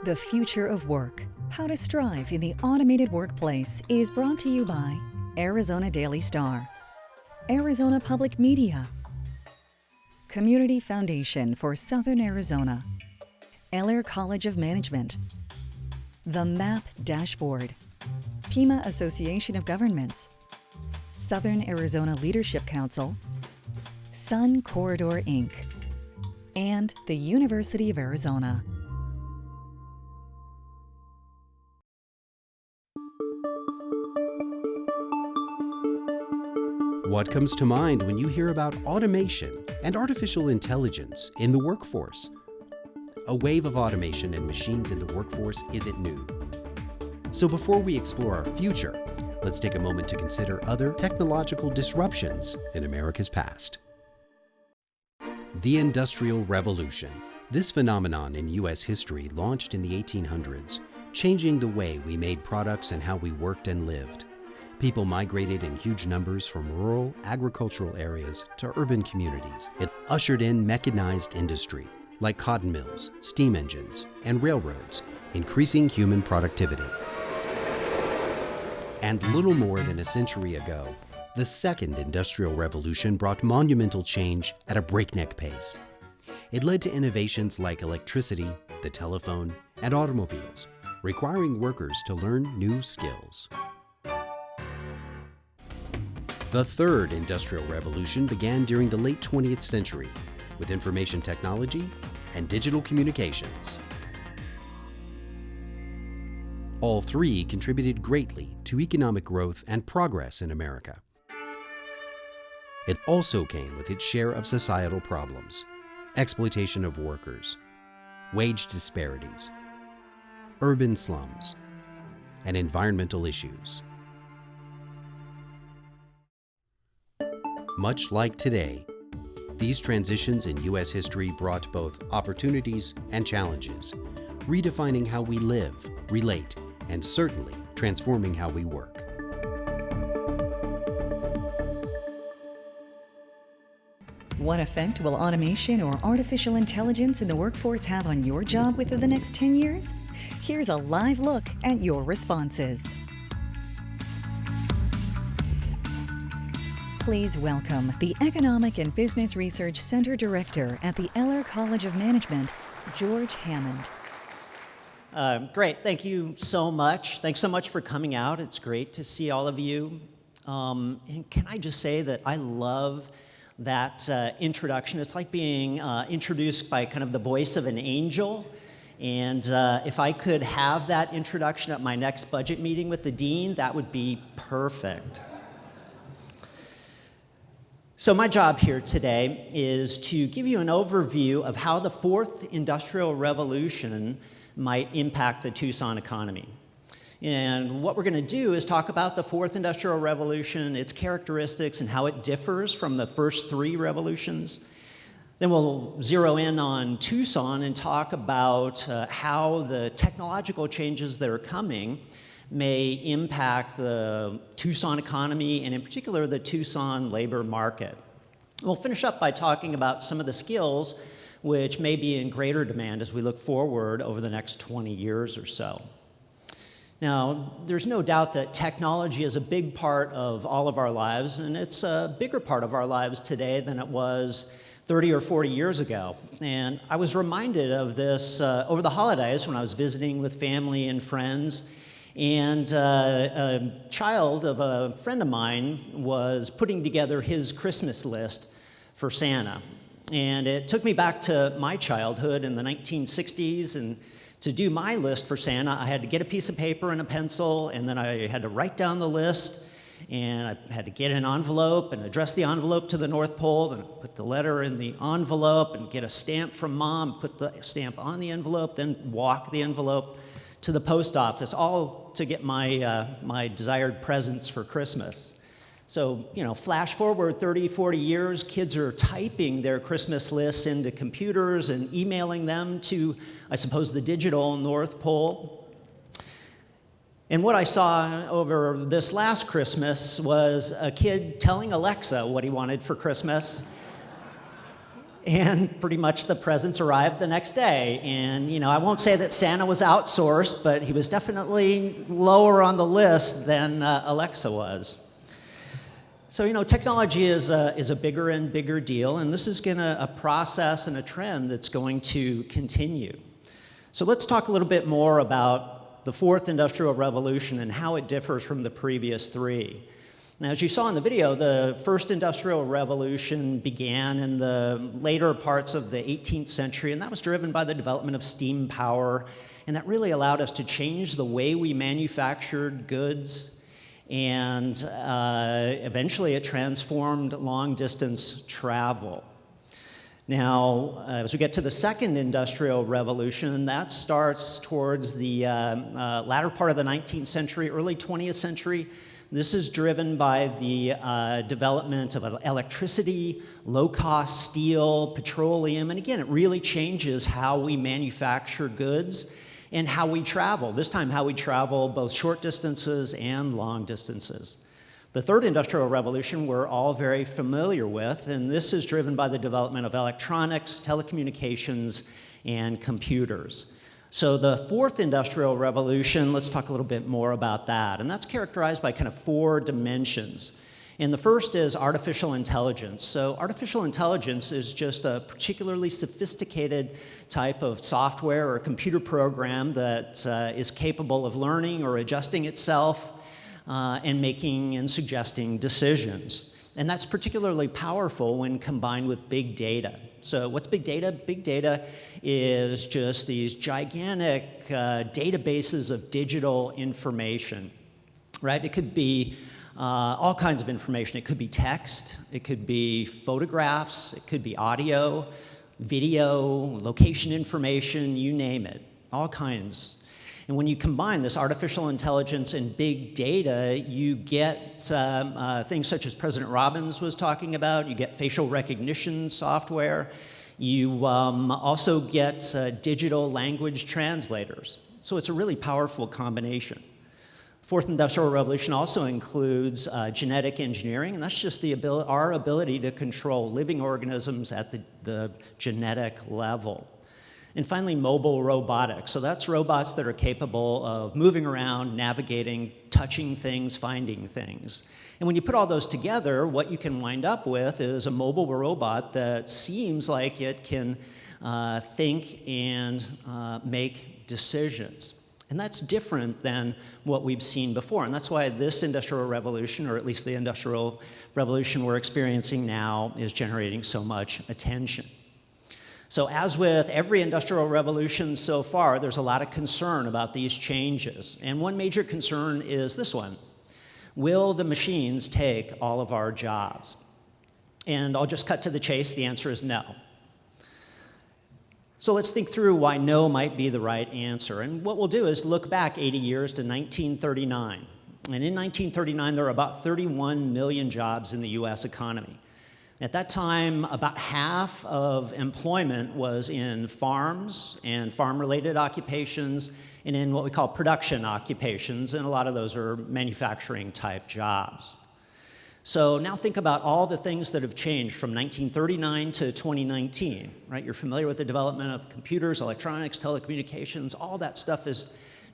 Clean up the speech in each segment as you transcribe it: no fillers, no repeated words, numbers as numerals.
The Future of Work, How to Strive in the Automated Workplace is brought to you by Arizona Daily Star, Arizona Public Media, Community Foundation for Southern Arizona, Eller College of Management, The MAP Dashboard, Pima Association of Governments, Southern Arizona Leadership Council, Sun Corridor Inc., and the University of Arizona. What comes to mind when you hear about automation and artificial intelligence in the workforce? A wave of automation and machines in the workforce isn't new. So before we explore our future, let's take a moment to consider other technological disruptions in America's past. The Industrial Revolution. This phenomenon in U.S. history launched in the 1800s, changing the way we made products and how we worked and lived. People migrated in huge numbers from rural agricultural areas to urban communities. It ushered in mechanized industry, like cotton mills, steam engines, and railroads, increasing human productivity. And little more than a century ago, the Second Industrial Revolution brought monumental change at a breakneck pace. It led to innovations like electricity, the telephone, and automobiles, requiring workers to learn new skills. The Third Industrial Revolution began during the late 20th century with information technology and digital communications. All three contributed greatly to economic growth and progress in America. It also came with its share of societal problems: exploitation of workers, wage disparities, urban slums, and environmental issues. Much like today, these transitions in U.S. history brought both opportunities and challenges, redefining how we live, relate, and certainly transforming how we work. What effect will automation or artificial intelligence in the workforce have on your job within the next 10 years? Here's a live look at your responses. Please welcome the Economic and Business Research Center Director at the Eller College of Management, George Hammond. Great, thank you so much. Thanks so much for coming out. It's great to see all of you. And can I just say that I love that introduction. It's like being introduced by kind of the voice of an angel. And if I could have that introduction at my next budget meeting with the dean, that would be perfect. So my job here today is to give you an overview of how the Fourth Industrial Revolution might impact the Tucson economy. And what we're going to do is talk about the Fourth Industrial Revolution, its characteristics, and how it differs from the first three revolutions. Then we'll zero in on Tucson and talk about how the technological changes that are coming may impact the Tucson economy, and in particular, the Tucson labor market. We'll finish up by talking about some of the skills which may be in greater demand as we look forward over the next 20 years or so. Now, there's no doubt that technology is a big part of all of our lives, and it's a bigger part of our lives today than it was 30 or 40 years ago. And I was reminded of this over the holidays when I was visiting with family and friends. And a child of a friend of mine was putting together his Christmas list for Santa. And it took me back to my childhood in the 1960s. And to do my list for Santa, I had to get a piece of paper and a pencil, and then I had to write down the list. And I had to get an envelope and address the envelope to the North Pole, then put the letter in the envelope and get a stamp from Mom, put the stamp on the envelope, then walk the envelope to the post office, all to get my, my desired presents for Christmas. So, you know, flash forward 30, 40 years, kids are typing their Christmas lists into computers and emailing them to, I suppose, the digital North Pole. And what I saw over this last Christmas was a kid telling Alexa what he wanted for Christmas. And pretty much the presents arrived the next day. And, you know, I won't say that Santa was outsourced, but he was definitely lower on the list than Alexa was. So, you know, technology is a bigger and bigger deal, and this is a process and a trend that's going to continue. So let's talk a little bit more about the fourth industrial revolution and how it differs from the previous three. Now, as you saw in the video, the first industrial revolution began in the later parts of the 18th century, and that was driven by the development of steam power, and that really allowed us to change the way we manufactured goods, and eventually it transformed long-distance travel. Now, as we get to the second industrial revolution, that starts towards the latter part of the 19th century, early 20th century. This is driven by the development of electricity, low-cost steel, petroleum, and again, it really changes how we manufacture goods and how we travel. This time, how we travel both short distances and long distances. The third industrial revolution we're all very familiar with, and this is driven by the development of electronics, telecommunications, and computers. So the fourth industrial revolution, let's talk a little bit more about that. And that's characterized by kind of four dimensions. And the first is artificial intelligence. So artificial intelligence is just a particularly sophisticated type of software or computer program that is capable of learning or adjusting itself and making and suggesting decisions. And that's particularly powerful when combined with big data. So what's big data? Big data is just these gigantic databases of digital information, right? It could be all kinds of information. It could be text, it could be photographs, it could be audio, video, location information, you name it, all kinds. And when you combine this artificial intelligence and big data, you get things such as President Robbins was talking about. You get facial recognition software. You also get digital language translators. So it's a really powerful combination. Fourth industrial revolution also includes genetic engineering, and that's just our ability to control living organisms at the genetic level. And finally, mobile robotics. So that's robots that are capable of moving around, navigating, touching things, finding things. And when you put all those together, what you can wind up with is a mobile robot that seems like it can think and make decisions. And that's different than what we've seen before. And that's why this industrial revolution, or at least the industrial revolution we're experiencing now, is generating so much attention. So as with every industrial revolution so far, there's a lot of concern about these changes. And one major concern is this one. Will the machines take all of our jobs? And I'll just cut to the chase. The answer is no. So let's think through why no might be the right answer. And what we'll do is look back 80 years to 1939. And in 1939, there were about 31 million jobs in the US economy. At that time, about half of employment was in farms and farm-related occupations and in what we call production occupations, and a lot of those are manufacturing-type jobs. So now think about all the things that have changed from 1939 to 2019, right? You're familiar with the development of computers, electronics, telecommunications, all that stuff has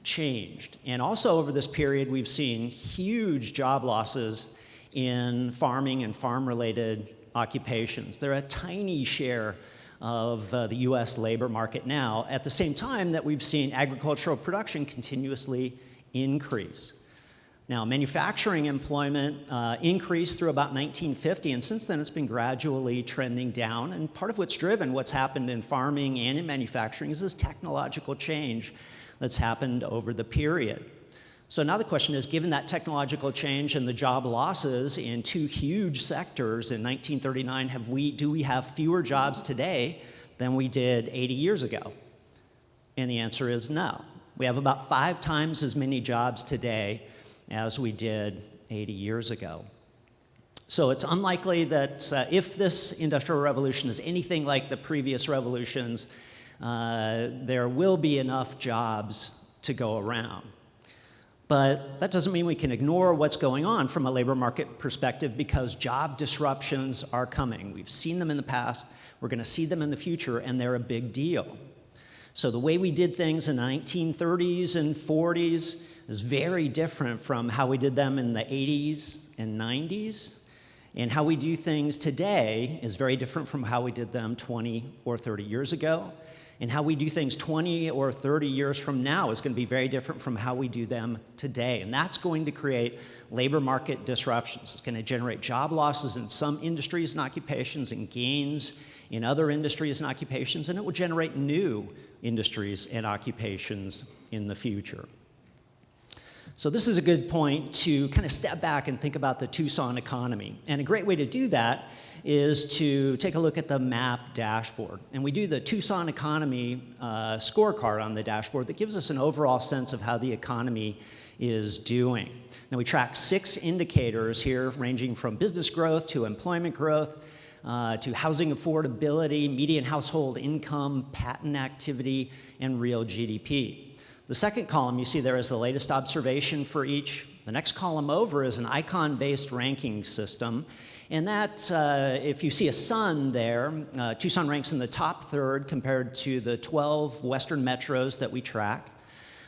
changed. And also over this period, we've seen huge job losses in farming and farm-related occupations. They're a tiny share of the US labor market now, at the same time that we've seen agricultural production continuously increase. Now, manufacturing employment increased through about 1950, and since then it's been gradually trending down. And part of what's driven what's happened in farming and in manufacturing is this technological change that's happened over the period. So now the question is, given that technological change and the job losses in two huge sectors in 1939, do we have fewer jobs today than we did 80 years ago? And the answer is no. We have about 5 times as many jobs today as we did 80 years ago. So it's unlikely that if this industrial revolution is anything like the previous revolutions, there will be enough jobs to go around. But that doesn't mean we can ignore what's going on from a labor market perspective, because job disruptions are coming. We've seen them in the past, We're going to see them in the future, and they're a big deal. So the way we did things in the 1930s and 40s is very different from how we did them in the 80s and 90s. And how we do things today is very different from how we did them 20 or 30 years ago. And how we do things 20 or 30 years from now is going to be very different from how we do them today. And that's going to create labor market disruptions. It's going to generate job losses in some industries and occupations and gains in other industries and occupations, and it will generate new industries and occupations in the future. So this is a good point to kind of step back and think about the Tucson economy. And a great way to do that is to take a look at the map dashboard. And we do the Tucson economy scorecard on the dashboard that gives us an overall sense of how the economy is doing. Now we track 6 indicators here ranging from business growth to employment growth to housing affordability, median household income, patent activity, and real GDP. The second column you see there is the latest observation for each. The next column over is an icon-based ranking system. And that, if you see a sun there, Tucson ranks in the top third compared to the 12 western metros that we track.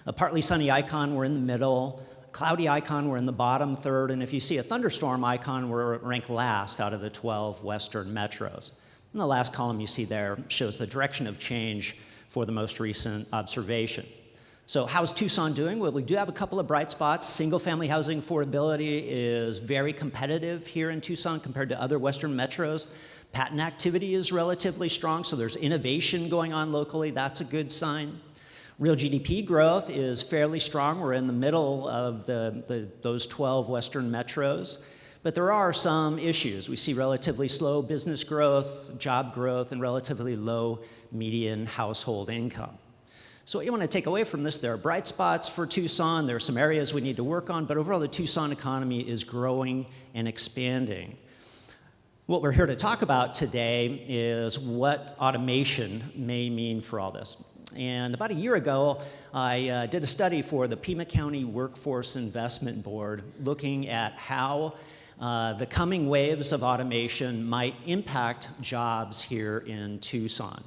A partly sunny icon, we're in the middle. Cloudy icon, we're in the bottom third. And if you see a thunderstorm icon, we're ranked last out of the 12 western metros. And the last column you see there shows the direction of change for the most recent observation. So how's Tucson doing? Well, we do have a couple of bright spots. Single-family housing affordability is very competitive here in Tucson compared to other western metros. Patent activity is relatively strong, so there's innovation going on locally. That's a good sign. Real GDP growth is fairly strong. We're in the middle of those 12 western metros. But there are some issues. We see relatively slow business growth, job growth, and relatively low median household income. So what you want to take away from this, there are bright spots for Tucson, there are some areas we need to work on, but overall the Tucson economy is growing and expanding. What we're here to talk about today is what automation may mean for all this. And about a year ago, I did a study for the Pima County Workforce Investment Board looking at how the coming waves of automation might impact jobs here in Tucson.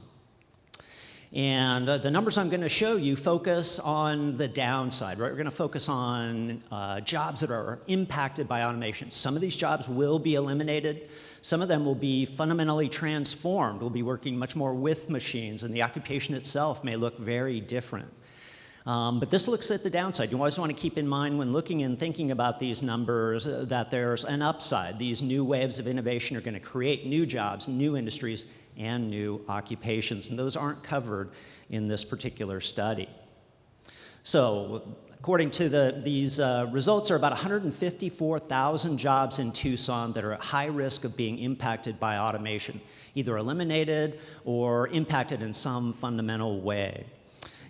And the numbers I'm going to show you focus on the downside, right? We're going to focus on jobs that are impacted by automation. Some of these jobs will be eliminated. Some of them will be fundamentally transformed. We'll be working much more with machines, and the occupation itself may look very different. But this looks at the downside. You always want to keep in mind when looking and thinking about these numbers that there's an upside. These new waves of innovation are going to create new jobs, new industries, and new occupations, and those aren't covered in this particular study. So according to these results, there are about 154,000 jobs in Tucson that are at high risk of being impacted by automation, either eliminated or impacted in some fundamental way.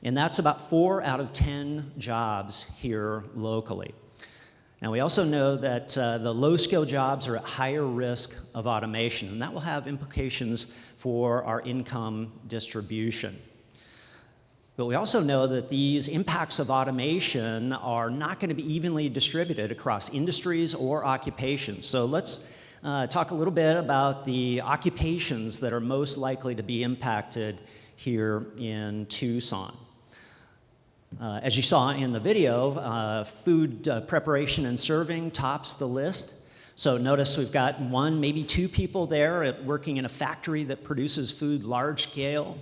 And that's about 4 out of 10 jobs here locally. Now, we also know that the low-skill jobs are at higher risk of automation, and that will have implications for our income distribution. But we also know that these impacts of automation are not going to be evenly distributed across industries or occupations. So let's talk a little bit about the occupations that are most likely to be impacted here in Tucson. As you saw in the video, food preparation and serving tops the list. So notice we've got 1, maybe 2 people there working in a factory that produces food large scale.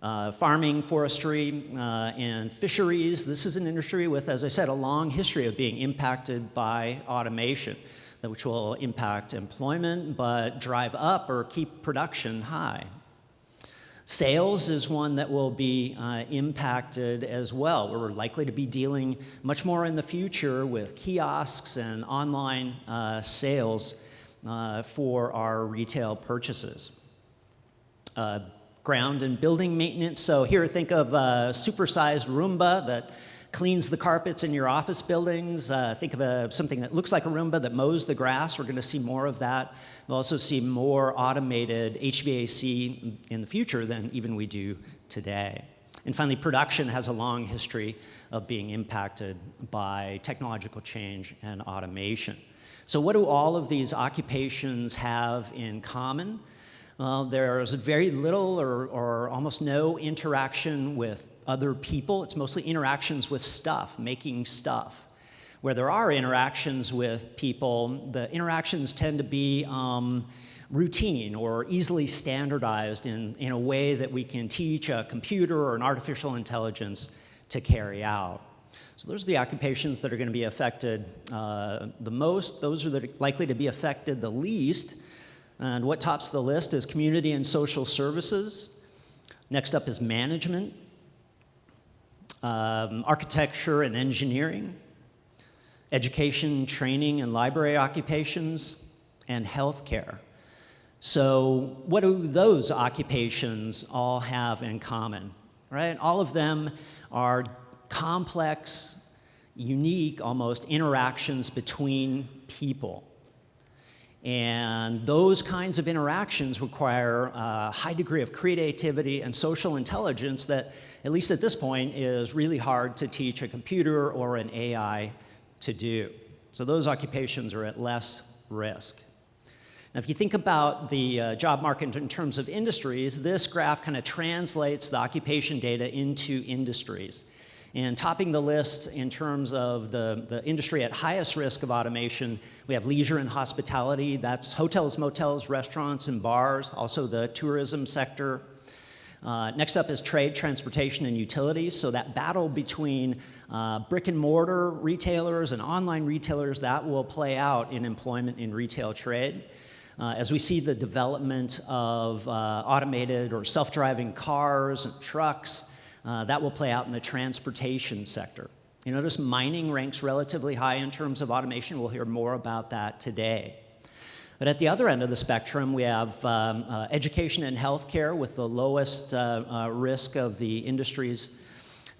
Farming, forestry, and fisheries. This is an industry with, as I said, a long history of being impacted by automation, which will impact employment but drive up or keep production high. Sales is one that will be impacted as well. We're likely to be dealing much more in the future with kiosks and online sales for our retail purchases. Ground and building maintenance. So here, think of a supersized Roomba that cleans the carpets in your office buildings. Think of something that looks like a Roomba that mows the grass. We're going to see more of that. We'll also see more automated HVAC in the future than even we do today. And finally, production has a long history of being impacted by technological change and automation. So what do all of these occupations have in common? There's very little or almost no interaction with other people. It's mostly interactions with stuff, making stuff. Where there are interactions with people, the interactions tend to be routine or easily standardized in a way that we can teach a computer or an artificial intelligence to carry out. So those are the occupations that are going to be affected the most. Those are that are likely to be affected the least. And what tops the list is community and social services. Next up is management, architecture and engineering, education, training, and library occupations, and healthcare. So what do those occupations all have in common, right? All of them are complex, unique, almost, interactions between people. And those kinds of interactions require a high degree of creativity and social intelligence that, at least at this point, is really hard to teach a computer or an AI to do. So those occupations are at less risk. Now, if you think about the job market in terms of industries, this graph kind of translates the occupation data into industries. And topping the list in terms of the industry at highest risk of automation, we have leisure and hospitality. That's hotels, motels, restaurants, and bars, also the tourism sector. Next up is trade, transportation, and utilities. So that battle between brick and mortar retailers and online retailers, that will play out in employment in retail trade. As we see the development of automated or self-driving cars and trucks, that will play out in the transportation sector. You notice mining ranks relatively high in terms of automation. We'll hear more about that today. But at the other end of the spectrum, we have education and healthcare with the lowest risk of the industries.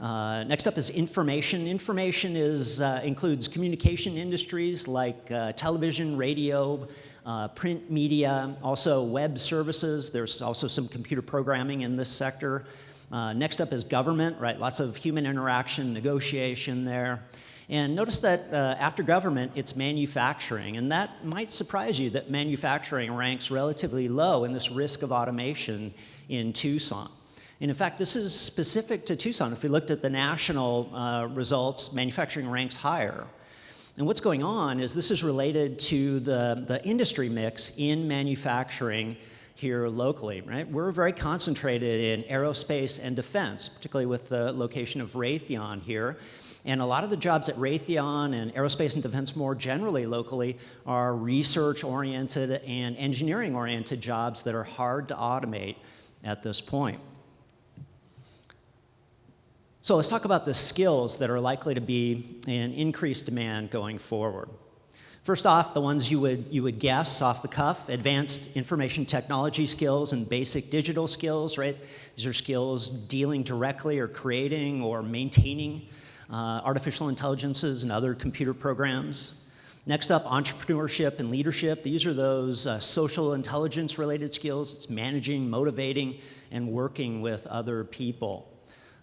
Next up is information. Information includes communication industries like television, radio, print media, also web services. There's also some computer programming in this sector. Next up is government, right? Lots of human interaction, negotiation there. And notice that after government, it's manufacturing. And that might surprise you that manufacturing ranks relatively low in this risk of automation in Tucson. And in fact, this is specific to Tucson. If we looked at the national results, manufacturing ranks higher. And what's going on is this is related to the industry mix in manufacturing here locally, right? We're very concentrated in aerospace and defense, particularly with the location of Raytheon here. And a lot of the jobs at Raytheon and aerospace and defense more generally locally are research-oriented and engineering-oriented jobs that are hard to automate at this point. So let's talk about the skills that are likely to be in increased demand going forward. First off, the ones you would guess off the cuff: advanced information technology skills and basic digital skills, right? These are skills dealing directly or creating or maintaining artificial intelligences and other computer programs. Next up, entrepreneurship and leadership. These are those social intelligence related skills. It's managing, motivating, and working with other people.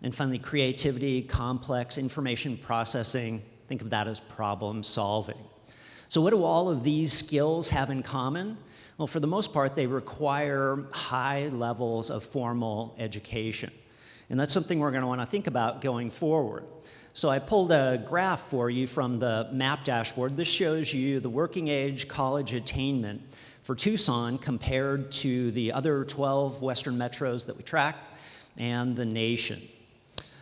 And finally, creativity, complex information processing. Think of that as problem solving. So what do all of these skills have in common? Well, for the most part, they require high levels of formal education. And that's something we're going to want to think about going forward. So I pulled a graph for you from the map dashboard. This shows you the working age college attainment for Tucson compared to the other 12 western metros that we track and the nation.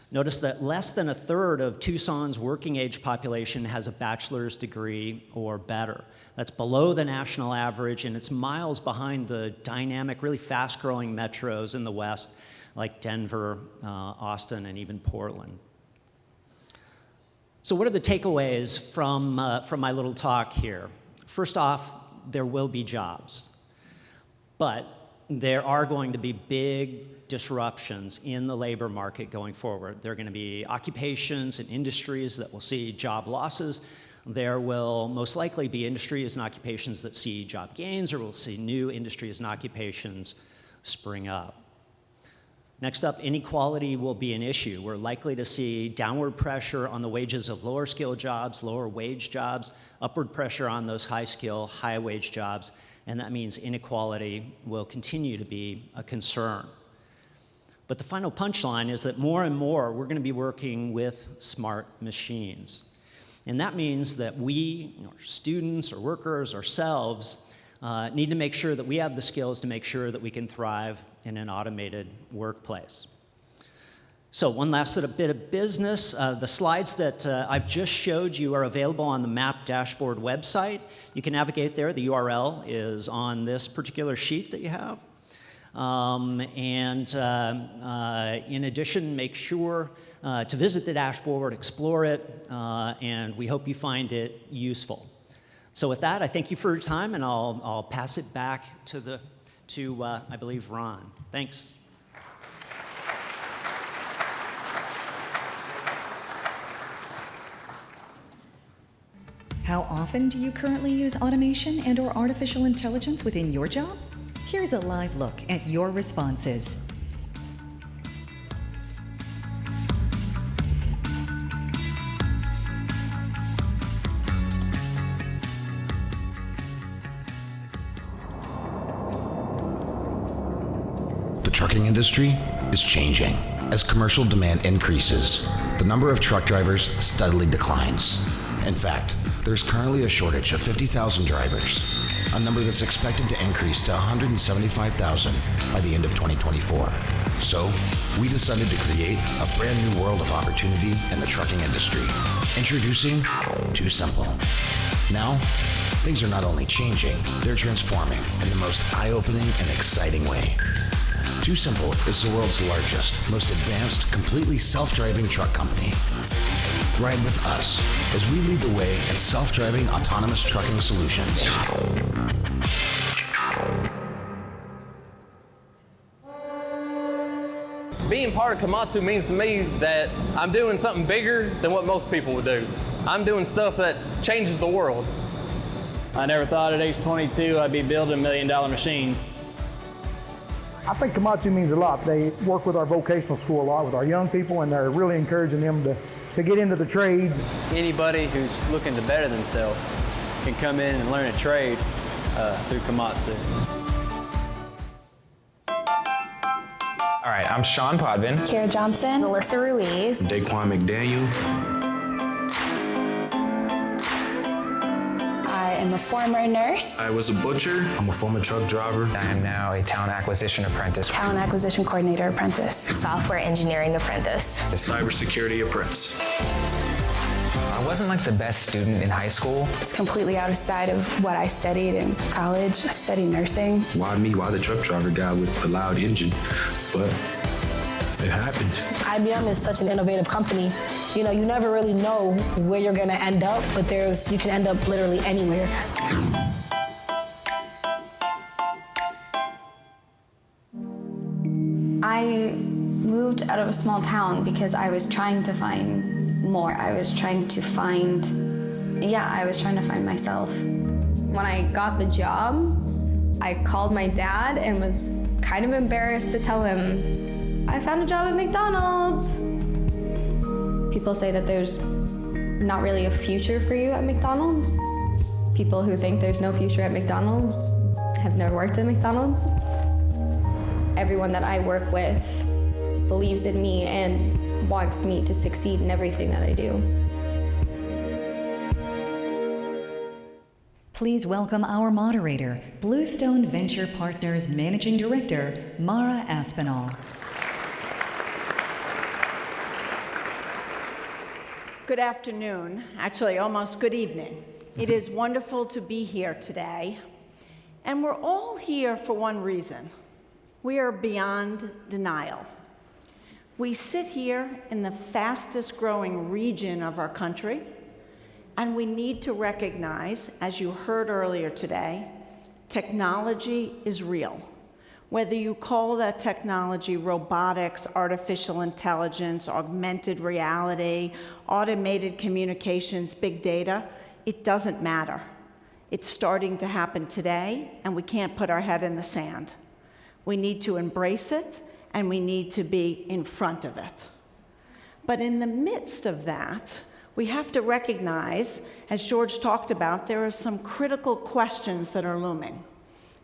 Notice that less than a third of Tucson's working age population has a bachelor's degree or better. That's below the national average, and it's miles behind the dynamic, really fast-growing metros in the West, like Denver, Austin, and even Portland. So what are the takeaways from my little talk here? First off, there will be jobs, but there are going to be big disruptions in the labor market going forward. There are going to be occupations and industries that will see job losses. There will most likely be industries and occupations that see job gains, or we'll see new industries and occupations spring up. Next up, inequality will be an issue. We're likely to see downward pressure on the wages of lower skill jobs, lower wage jobs, upward pressure on those high skill, high wage jobs, and that means inequality will continue to be a concern. But the final punchline is that more and more we're going to be working with smart machines. And that means that we, our students or workers ourselves, need to make sure that we have the skills to make sure that we can thrive in an automated workplace. So one last little bit of business. The slides that I've just showed you are available on the MAP dashboard website. You can navigate there. The URL is on this particular sheet that you have. In addition, make sure to visit the dashboard, explore it, and we hope you find it useful. So with that, I thank you for your time, and I'll pass it back to I believe, Ron. Thanks. How often do you currently use automation and/or artificial intelligence within your job? Here's a live look at your responses. The trucking industry is changing. As commercial demand increases, the number of truck drivers steadily declines. In fact, there's currently a shortage of 50,000 drivers, a number that's expected to increase to 175,000 by the end of 2024. So, we decided to create a brand new world of opportunity in the trucking industry. Introducing TuSimple. Now, things are not only changing, they're transforming in the most eye-opening and exciting way. TuSimple is the world's largest, most advanced, completely self-driving truck company. Ride with us as we lead the way in self-driving autonomous trucking solutions. Being part of Komatsu means to me that I'm doing something bigger than what most people would do. I'm doing stuff that changes the world. I never thought at age 22 I'd be building $1 million machines. I think Komatsu means a lot. They work with our vocational school a lot with our young people, and they're really encouraging them to get into the trades. Anybody who's looking to better themselves can come in and learn a trade through Komatsu. All right, I'm Sean Podvin. Kira Johnson. Melissa Ruiz. Daquan McDaniel. I am a former nurse. I was a butcher. I'm a former truck driver. I am now a talent acquisition apprentice. Talent acquisition coordinator apprentice. Software engineering apprentice. Cybersecurity apprentice. I wasn't like the best student in high school. It's completely outside of what I studied in college. I studied nursing. Why me? Why the truck driver guy with the loud engine? But it happened. IBM is such an innovative company. You know, you never really know where you're going to end up, but you can end up literally anywhere. I moved out of a small town because I was trying to find more. I was trying to find myself. When I got the job, I called my dad and was kind of embarrassed to tell him, I found a job at McDonald's. People say that there's not really a future for you at McDonald's. People who think there's no future at McDonald's have never worked at McDonald's. Everyone that I work with believes in me and wants me to succeed in everything that I do. Please welcome our moderator, BlueStone Venture Partners Managing Director, Mara Aspinall. Good afternoon, actually almost good evening. It is wonderful to be here today, and we're all here for one reason. We are beyond denial. We sit here in the fastest growing region of our country, and we need to recognize, as you heard earlier today, technology is real. Whether you call that technology robotics, artificial intelligence, augmented reality, automated communications, big data, it doesn't matter. It's starting to happen today, and we can't put our head in the sand. We need to embrace it, and we need to be in front of it. But in the midst of that, we have to recognize, as George talked about, there are some critical questions that are looming.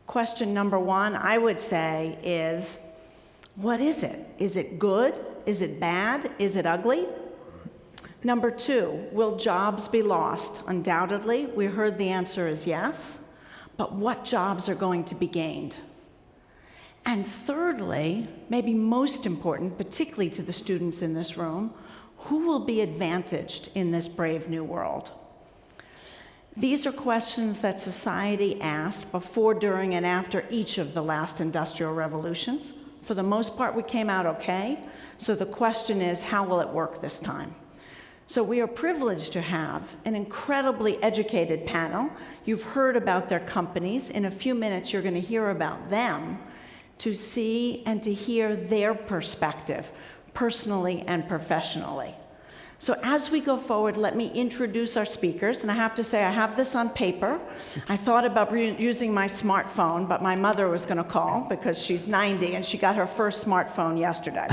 Question number one, I would say, is what is it? Is it good? Is it bad? Is it ugly? Number two, will jobs be lost? Undoubtedly, we heard the answer is yes, but what jobs are going to be gained? And thirdly, maybe most important, particularly to the students in this room, who will be advantaged in this brave new world? These are questions that society asked before, during, and after each of the last industrial revolutions. For the most part, we came out okay. So the question is, how will it work this time? So we are privileged to have an incredibly educated panel. You've heard about their companies. In a few minutes, you're going to hear about them, to see and to hear their perspective, personally and professionally. So as we go forward, let me introduce our speakers. And I have to say, I have this on paper. I thought about using my smartphone, but my mother was going to call because she's 90 and she got her first smartphone yesterday.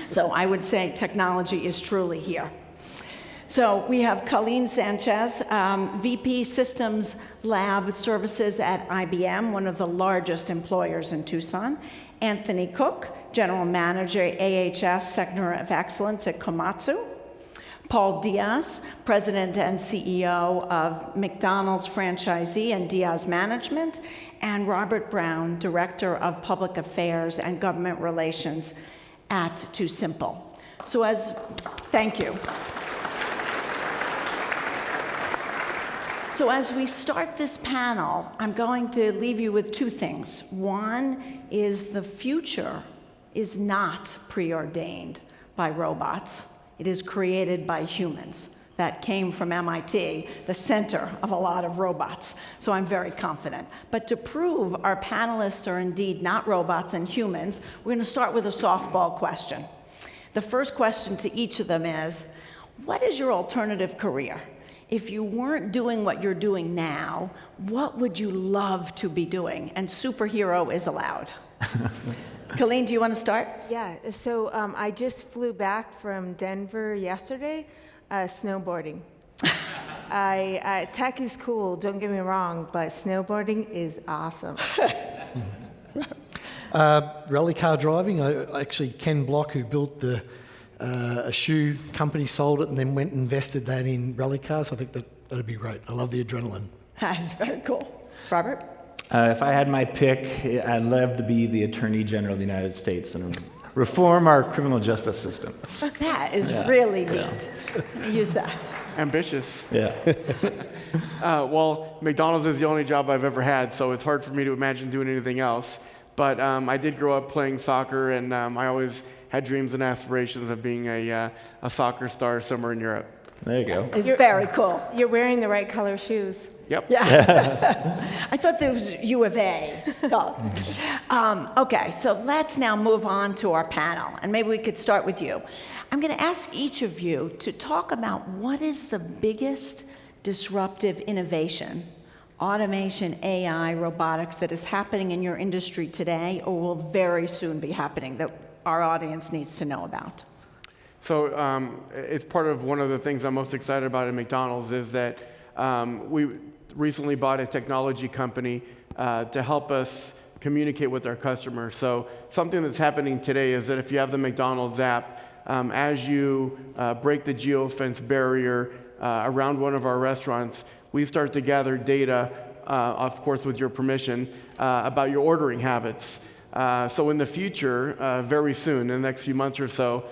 So I would say technology is truly here. So we have Calline Sanchez, VP Systems Lab Services at IBM, one of the largest employers in Tucson. Anthony Cook, General Manager, AHS Center of Excellence at Komatsu. Paul Diaz, President and CEO of McDonald's franchisee and Diaz Management. And Robert Brown, Director of Public Affairs and Government Relations at TuSimple. Thank you. So as we start this panel, I'm going to leave you with two things. One is the future is not preordained by robots. It is created by humans. That came from MIT, the center of a lot of robots. So I'm very confident. But to prove our panelists are indeed not robots and humans, we're going to start with a softball question. The first question to each of them is, what is your alternative career? If you weren't doing what you're doing now, what would you love to be doing? And superhero is allowed. Calline, do you want to start? Yeah, so I just flew back from Denver yesterday, snowboarding. Tech is cool, don't get me wrong, but snowboarding is awesome. Rally car driving. Actually, Ken Block, who built a shoe company, sold it and then went and invested that in rally cars. I think that'd be great. I love the adrenaline. That's very cool. Robert? If I had my pick, I'd love to be the Attorney General of the United States and reform our criminal justice system. That is really neat. Use that. Ambitious. Yeah. Well, McDonald's is the only job I've ever had, so it's hard for me to imagine doing anything else. But I did grow up playing soccer, and I always had dreams and aspirations of being a soccer star somewhere in Europe. There you go. It's very cool. You're wearing the right color shoes. Yep. Yeah. I thought there was U of A. Okay, so let's now move on to our panel, and maybe we could start with you. I'm going to ask each of you to talk about what is the biggest disruptive innovation, automation, AI, robotics, that is happening in your industry today or will very soon be happening that our audience needs to know about. So it's part of one of the things I'm most excited about at McDonald's is that we recently bought a technology company to help us communicate with our customers. So something that's happening today is that if you have the McDonald's app, as you break the geofence barrier around one of our restaurants, we start to gather data, of course with your permission, about your ordering habits. So in the future, very soon, in the next few months or so,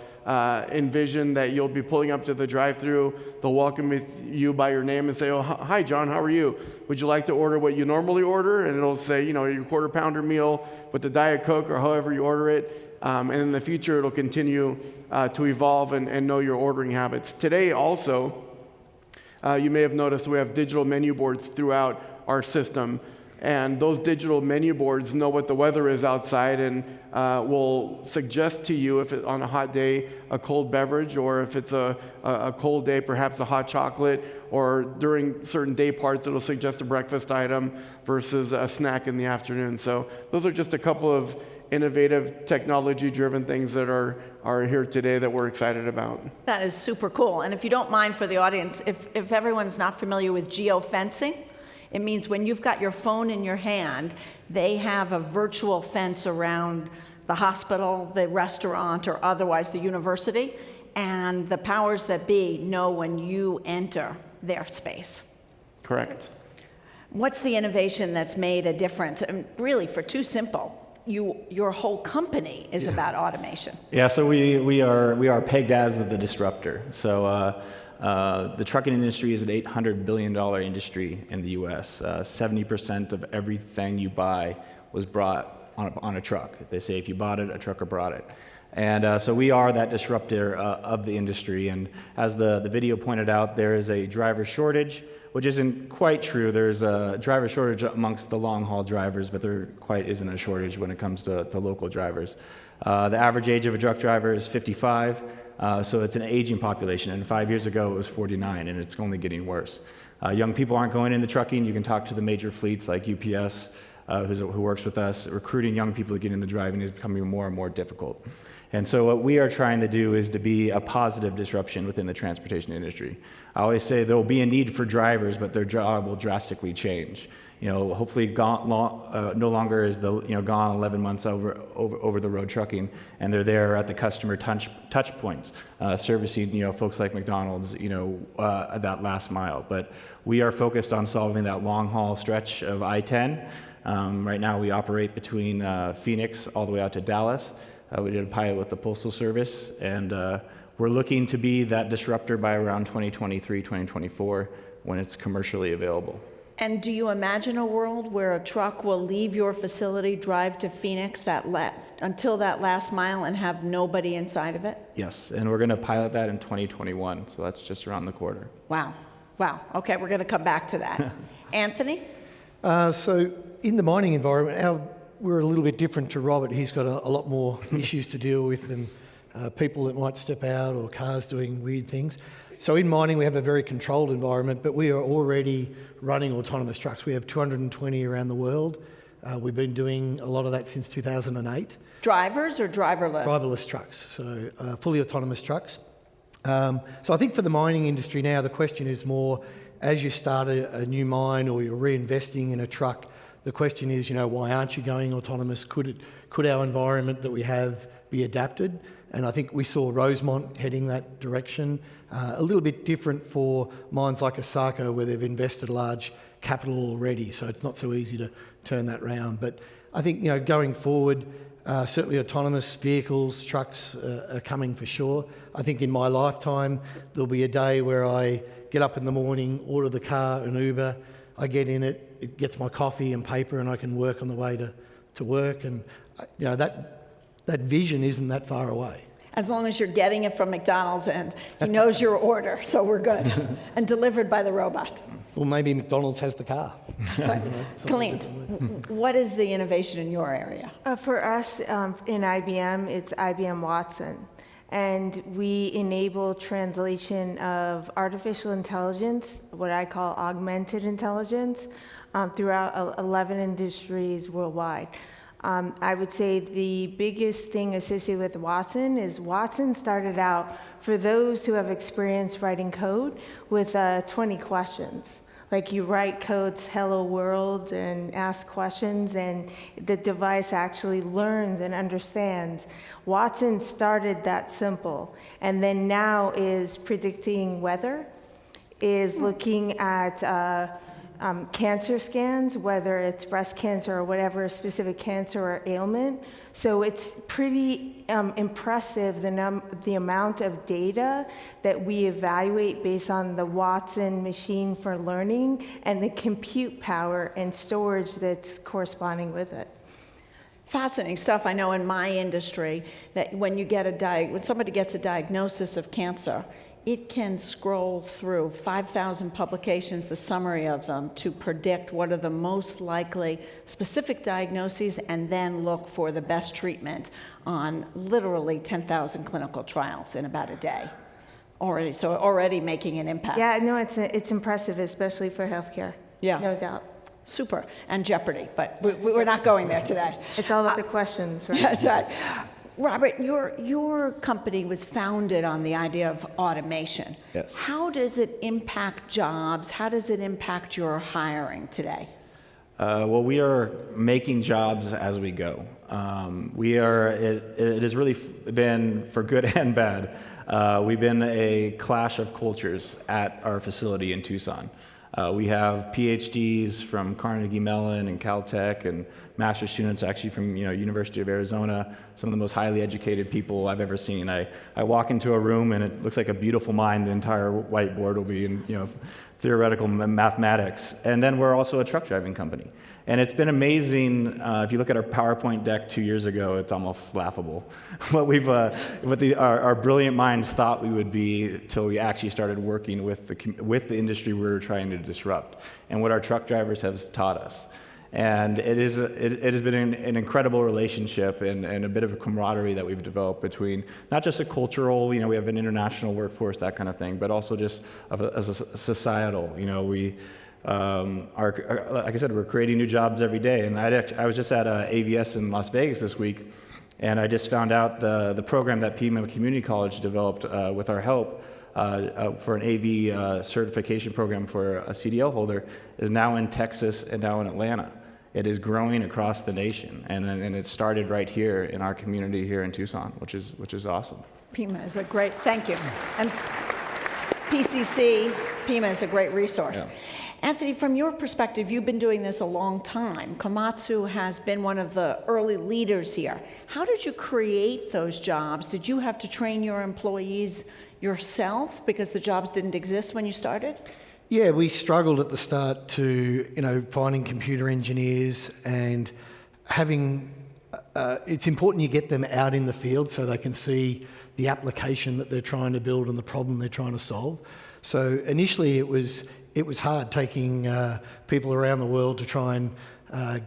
envision that you'll be pulling up to the drive-thru, they'll welcome you by your name and say, oh, hi, John, how are you? Would you like to order what you normally order? And it'll say, you know, your quarter-pounder meal with the Diet Coke or however you order it. And in the future, it'll continue to evolve and know your ordering habits. Today, also, you may have noticed we have digital menu boards throughout our system. And those digital menu boards know what the weather is outside and will suggest to you if it's on a hot day, a cold beverage, or if it's a cold day, perhaps a hot chocolate, or during certain day parts, it'll suggest a breakfast item versus a snack in the afternoon. So those are just a couple of innovative, technology-driven things that are here today that we're excited about. That is super cool. And if you don't mind for the audience, if everyone's not familiar with geofencing, It means when you've got your phone in your hand, they have a virtual fence around the hospital, the restaurant, or otherwise the university, and the powers that be know when you enter their space. Correct. What's the innovation that's made a difference? And really, for TuSimple, your whole company is about automation. Yeah, so we are pegged as the disruptor. So the trucking industry is an $800 billion industry in the U.S. 70% of everything you buy was brought on a truck. They say if you bought it, a trucker brought it. And so we are that disruptor of the industry. And as the video pointed out, there is a driver shortage, which isn't quite true. There's a driver shortage amongst the long-haul drivers, but there quite isn't a shortage when it comes to local drivers. The average age of a truck driver is 55, so it's an aging population. And 5 years ago, it was 49, and it's only getting worse. Young people aren't going into trucking. You can talk to the major fleets like UPS, who works with us. Recruiting young people to get into driving is becoming more and more difficult. And so what we are trying to do is to be a positive disruption within the transportation industry. I always say there will be a need for drivers, but their job will drastically change. Hopefully no longer is gone 11 months over the road trucking, and they're there at the customer touch points, servicing folks like McDonald's at that last mile. But we are focused on solving that long haul stretch of I-10. Right now we operate between Phoenix all the way out to Dallas. We did a pilot with the Postal Service, and we're looking to be that disruptor by around 2023, 2024, when it's commercially available. And do you imagine a world where a truck will leave your facility, drive to Phoenix until that last mile and have nobody inside of it? Yes, and we're going to pilot that in 2021, so that's just around the corner. Wow. Okay, we're going to come back to that. Anthony? So in the mining environment, we're a little bit different to Robert. He's got a lot more issues to deal with than people that might step out or cars doing weird things. So in mining, we have a very controlled environment, but we are already running autonomous trucks. We have 220 around the world. We've been doing a lot of that since 2008. Drivers or driverless? Driverless trucks, so fully autonomous trucks. So I think for the mining industry now, the question is more, as you start a new mine or you're reinvesting in a truck, the question is, why aren't you going autonomous? Could our environment that we have be adapted? And I think we saw Rosemont heading that direction. A little bit different for mines like Osaka, where they've invested large capital already, so it's not so easy to turn that round. But I think, going forward, certainly autonomous vehicles, trucks are coming for sure. I think in my lifetime, there'll be a day where I get up in the morning, order the car, an Uber, I get in it, it gets my coffee and paper, and I can work on the way to work. And that vision isn't that far away. As long as you're getting it from McDonald's and he knows your order, so we're good. And delivered by the robot. Well, maybe McDonald's has the car. Calline, what is the innovation in your area? For us in IBM, it's IBM Watson. And we enable translation of artificial intelligence, what I call augmented intelligence, throughout 11 industries worldwide. I would say the biggest thing associated with Watson is Watson started out, for those who have experience writing code, with 20 questions. Like you write codes, hello world, and ask questions, and the device actually learns and understands. Watson started that simple, and then now is predicting weather, is looking at cancer scans, whether it's breast cancer or whatever specific cancer or ailment. So it's pretty impressive the amount of data that we evaluate based on the Watson machine for learning and the compute power and storage that's corresponding with it. Fascinating stuff. I know in my industry that when somebody gets a diagnosis of cancer, it can scroll through 5,000 publications, the summary of them, to predict what are the most likely specific diagnoses and then look for the best treatment on literally 10,000 clinical trials in about a day. Already making an impact. Yeah, no, it's impressive, especially for healthcare. Yeah. No doubt. Super. And Jeopardy, but we're not going there today. It's all about the questions, right? That's right. Robert, your company was founded on the idea of automation. Yes. How does it impact jobs? How does it impact your hiring today? Well, we are making jobs as we go. It has really been, for good and bad, we've been a clash of cultures at our facility in Tucson. We have PhDs from Carnegie Mellon and Caltech, and master students actually from University of Arizona, some of the most highly educated people I've ever seen. I walk into a room and it looks like a beautiful mind. The entire whiteboard will be in theoretical mathematics. And then we're also a truck driving company. And it's been amazing. If you look at our PowerPoint deck 2 years ago, it's almost laughable. What our brilliant minds thought we would be till we actually started working with the industry we were trying to disrupt, and what our truck drivers have taught us. And it has been an incredible relationship and a bit of a camaraderie that we've developed between not just a cultural, we have an international workforce, that kind of thing, but also just as a societal. We like I said, we're creating new jobs every day. And I was just at AVS in Las Vegas this week, and I just found out the program that Pima Community College developed with our help for an AV certification program for a CDL holder is now in Texas and now in Atlanta. It is growing across the nation, and it started right here in our community here in Tucson, which is awesome. Pima is a great, thank you. And PCC, Pima is a great resource. Yeah. Anthony, from your perspective, you've been doing this a long time. Komatsu has been one of the early leaders here. How did you create those jobs? Did you have to train your employees yourself because the jobs didn't exist when you started? Yeah, we struggled at the start to, finding computer engineers and having, it's important you get them out in the field so they can see the application that they're trying to build and the problem they're trying to solve. So initially it was hard taking people around the world to try and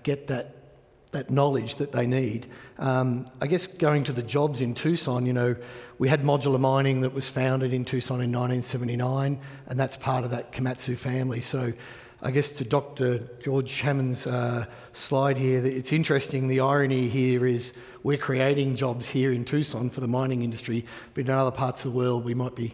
get that knowledge that they need. I guess going to the jobs in Tucson, we had modular mining that was founded in Tucson in 1979, and that's part of that Komatsu family. So I guess to Dr. George Hammond's slide here, it's interesting, the irony here is we're creating jobs here in Tucson for the mining industry, but in other parts of the world we might be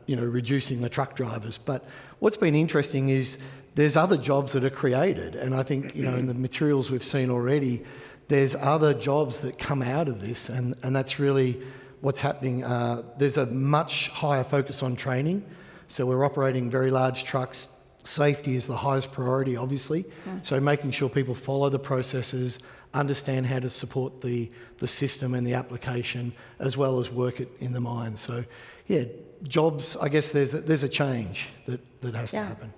reducing the truck drivers. But what's been interesting is there's other jobs that are created, and I think in the materials we've seen already, there's other jobs that come out of this, and that's really what's happening. There's a much higher focus on training, so we're operating very large trucks. Safety is the highest priority, obviously, so making sure people follow the processes, understand how to support the system and the application, as well as work it in the mine. So yeah, jobs, I guess there's a change that has to happen.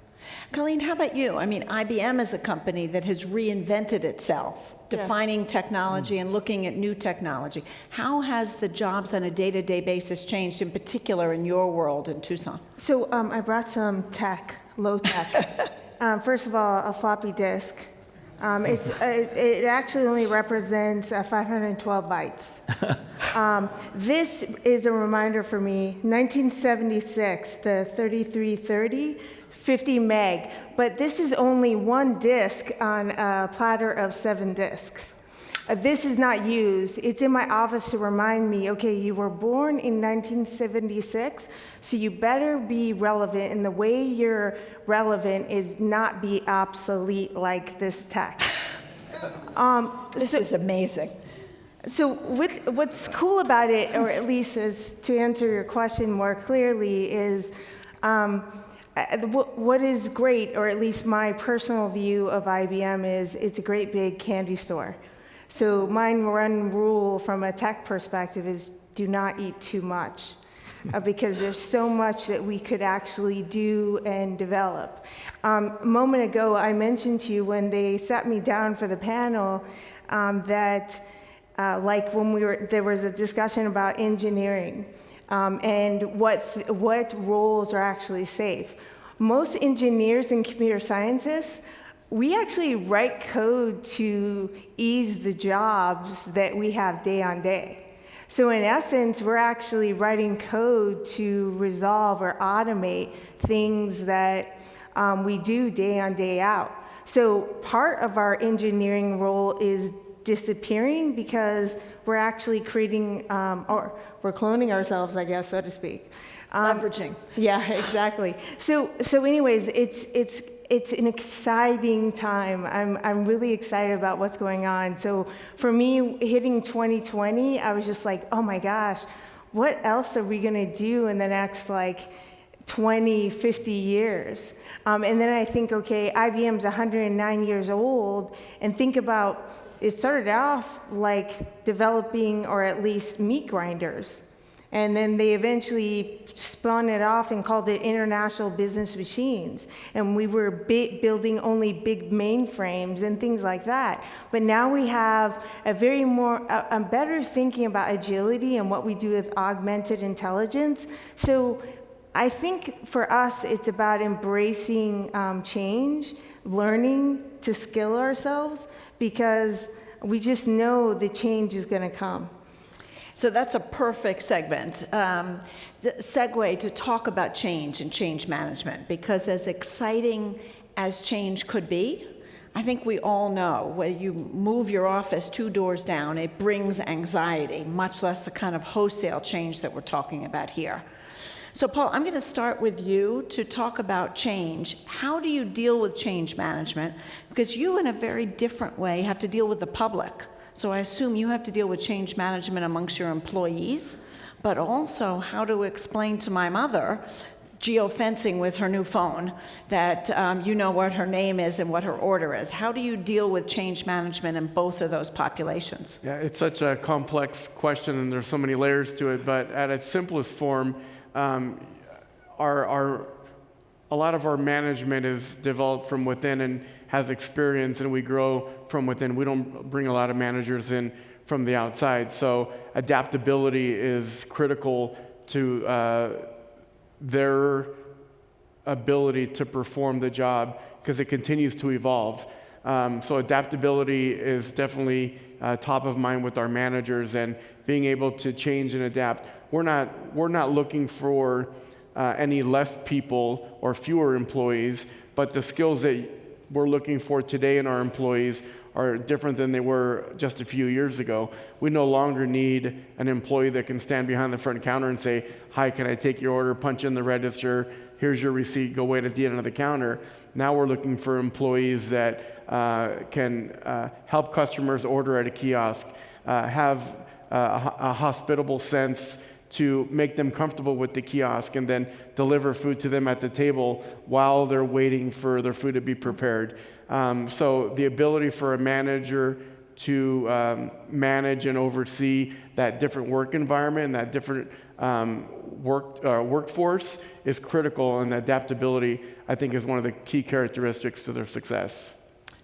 Calline, how about you? I mean, IBM is a company that has reinvented itself, defining technology and looking at new technology. How has the jobs on a day-to-day basis changed, in particular in your world in Tucson? So I brought some tech, low tech. First of all, a floppy disk. It actually only represents 512 bytes. This is a reminder for me, 1976, the 3330, 50 meg, but this is only one disk on a platter of 7 disks. This is not used. It's in my office to remind me, okay, you were born in 1976, so you better be relevant, and the way you're relevant is not be obsolete like this tech. This is amazing. So what's cool about it, or at least as to answer your question more clearly, is what is great, or at least my personal view of IBM is it's a great big candy store. So my one rule from a tech perspective is do not eat too much because there's so much that we could actually do and develop. A moment ago, I mentioned to you when they sat me down for the panel that like when there was a discussion about engineering and what roles are actually safe. Most engineers and computer scientists, we actually write code to ease the jobs that we have day on day. So in essence, we're actually writing code to resolve or automate things that we do day on day out. So part of our engineering role is disappearing because we're actually creating, or we're cloning ourselves, I guess, so to speak. Leveraging. Yeah, exactly. So anyways, it's an exciting time. I'm really excited about what's going on. So for me, hitting 2020, I was just like, oh my gosh, what else are we gonna do in the next 20, 50 years? And then I think, okay, IBM's 109 years old, and think about, it started off like developing, or at least meat grinders. And then they eventually spun it off and called it International Business Machines. And we were building only big mainframes and things like that. But now we have a better thinking about agility and what we do with augmented intelligence. So I think for us, it's about embracing change, learning to skill ourselves, because we just know the change is going to come. So that's a perfect segue to talk about change and change management, because as exciting as change could be, I think we all know when you move your office 2 doors down, it brings anxiety, much less the kind of wholesale change that we're talking about here. So Paul, I'm going to start with you to talk about change. How do you deal with change management? Because you, in a very different way, have to deal with the public. So I assume you have to deal with change management amongst your employees, but also how to explain to my mother, geofencing with her new phone, that you know what her name is and what her order is. How do you deal with change management in both of those populations? Yeah, it's such a complex question, and there's so many layers to it, but at its simplest form, a lot of our management is developed from within and has experience, and we grow from within. We don't bring a lot of managers in from the outside. So adaptability is critical to their ability to perform the job, because it continues to evolve. So adaptability is definitely top of mind with our managers, and being able to change and adapt. We're not looking for any less people or fewer employees, but the skills that we're looking for today in our employees are different than they were just a few years ago. We no longer need an employee that can stand behind the front counter and say, "Hi, can I take your order?" Punch in the register, here's your receipt, go wait at the end of the counter. Now we're looking for employees that can help customers order at a kiosk, have a hospitable sense to make them comfortable with the kiosk, and then deliver food to them at the table while they're waiting for their food to be prepared. So the ability for a manager to manage and oversee that different work environment and that different workforce is critical, and adaptability, I think, is one of the key characteristics to their success.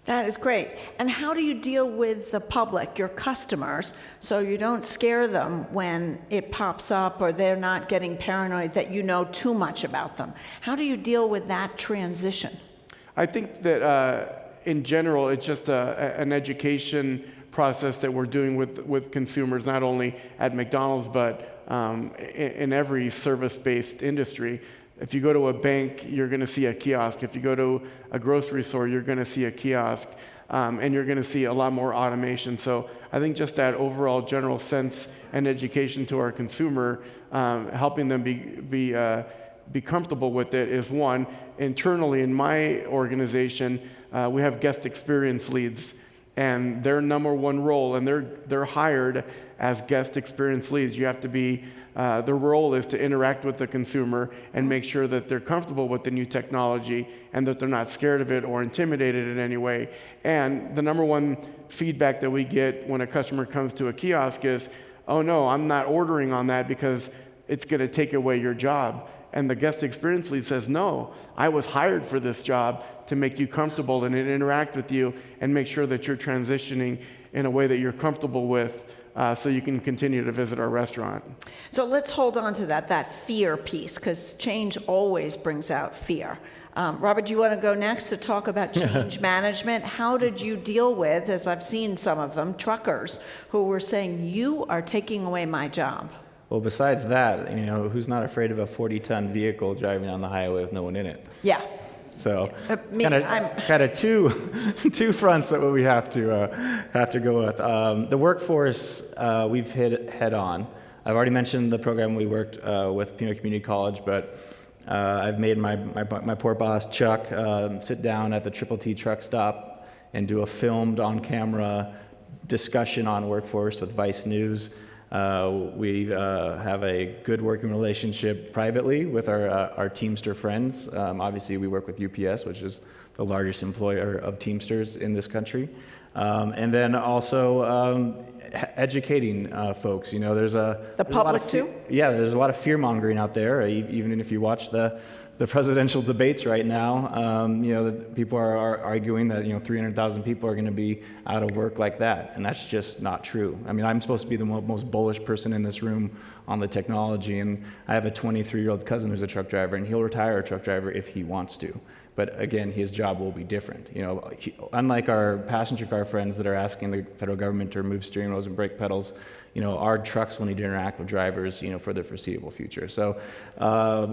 That is great. And how do you deal with the public, your customers, so you don't scare them when it pops up or they're not getting paranoid that you know too much about them? How do you deal with that transition? I think that in general, it's just an education process that we're doing with consumers, not only at McDonald's, but in every service-based industry. If you go to a bank, you're going to see a kiosk. If you go to a grocery store, you're going to see a kiosk, and you're going to see a lot more automation. So I think just that overall general sense and education to our consumer, helping them be comfortable with it, is one. Internally in my organization, we have guest experience leads, and their number one role, and they're hired as guest experience leads. You have to be their role is to interact with the consumer and make sure that they're comfortable with the new technology and that they're not scared of it or intimidated in any way. And the number one feedback that we get when a customer comes to a kiosk is, "Oh no, I'm not ordering on that because it's going to take away your job." And the guest experience lead says, "No, I was hired for this job to make you comfortable and interact with you and make sure that you're transitioning in a way that you're comfortable with, so you can continue to visit our restaurant." So let's hold on to that fear piece, because change always brings out fear. Robert, do you want to go next to talk about change management? How did you deal with, as I've seen some of them, truckers who were saying, "You are taking away my job"? Well, besides that, who's not afraid of a 40-ton vehicle driving on the highway with no one in it? Yeah. So kind of two fronts that we have to go with. The workforce we've hit head on. I've already mentioned the program we worked with Pima Community College, but I've made my poor boss Chuck sit down at the Triple T truck stop and do a filmed on-camera discussion on workforce with Vice News. We have a good working relationship privately with our Teamster friends. Obviously, we work with UPS, which is the largest employer of Teamsters in this country. And then also educating folks. You know, there's a public too? Yeah, there's a lot of fear-mongering out there. Even if you watch the presidential debates right now, you know, people are arguing that, you know, 300,000 people are going to be out of work like that, and that's just not true. I mean, I'm supposed to be the most bullish person in this room on the technology, and I have a 23-year-old cousin who's a truck driver, and he'll retire a truck driver if he wants to. But again, his job will be different. You know, unlike our passenger car friends that are asking the federal government to remove steering wheels and brake pedals, you know, our trucks will need to interact with drivers, you know, for the foreseeable future. So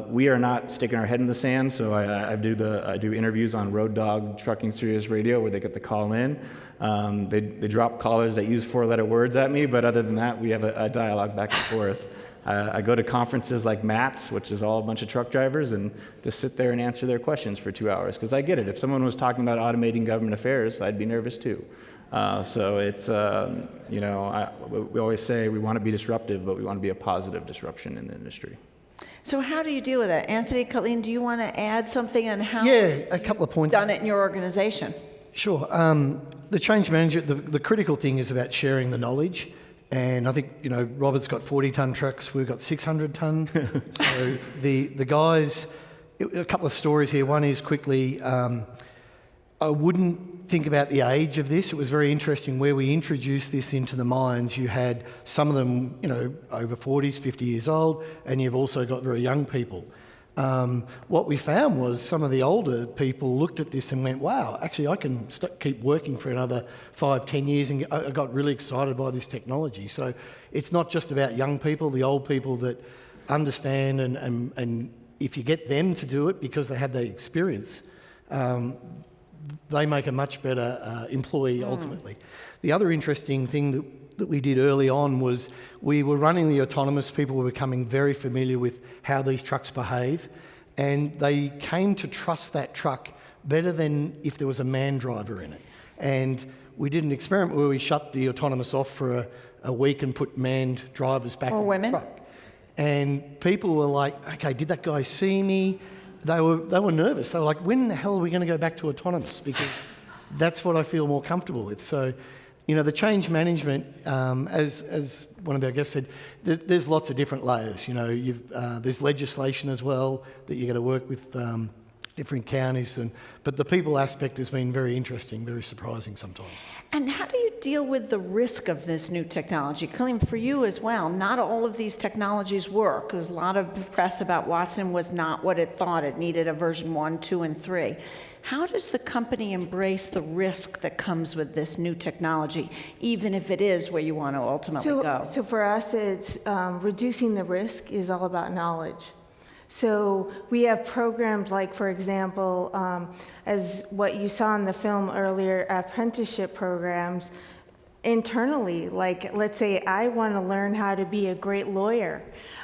we are not sticking our head in the sand. So I do interviews on Road Dog Trucking Sirius Radio where they get to call in. They drop callers that use 4-letter words at me, but other than that, we have a dialogue back and forth. I go to conferences like Matt's, which is all a bunch of truck drivers, and just sit there and answer their questions for 2 hours. Because I get it. If someone was talking about automating government affairs, I'd be nervous too. So it's, you know, we always say we want to be disruptive, but we want to be a positive disruption in the industry. So how do you deal with that? Anthony, Calline, do you want to add something on how a couple of points. You've done it in your organization? Sure. The change management, the critical thing is about sharing the knowledge. And I think, you know, Robert's got 40-ton trucks, we've got 600-ton. So the guys, a couple of stories here. One is quickly, I wouldn't think about the age of this. It was very interesting where we introduced this into the mines. You had some of them, you know, over 40s, 50 years old, and you've also got very young people. What we found was some of the older people looked at this and went, wow, actually I can keep working for another 5-10 years, and I got really excited by this technology. So it's not just about young people, the old people that understand, and if you get them to do it because they have the experience, they make a much better employee ultimately. The other interesting thing that we did early on was we were running the autonomous. People were becoming very familiar with how these trucks behave, and they came to trust that truck better than if there was a man driver in it. And we did an experiment where we shut the autonomous off for a week and put manned drivers back in the truck. And people were like, okay, did that guy see me? They were nervous. They were like, when the hell are we going to go back to autonomous? Because that's what I feel more comfortable with. So, you know, the change management, as one of our guests said, there's lots of different layers. You know, there's legislation as well that you've got to work with different counties, but the people aspect has been very interesting, very surprising sometimes. And how do you deal with the risk of this new technology? Calline, for you as well, not all of these technologies work. There's a lot of press about Watson was not what it thought. It needed a version 1, 2, and 3. How does the company embrace the risk that comes with this new technology, even if it is where you want to ultimately go? So for us, it's reducing the risk is all about knowledge. So we have programs like, for example, as what you saw in the film earlier, apprenticeship programs internally. Like, let's say I want to learn how to be a great lawyer.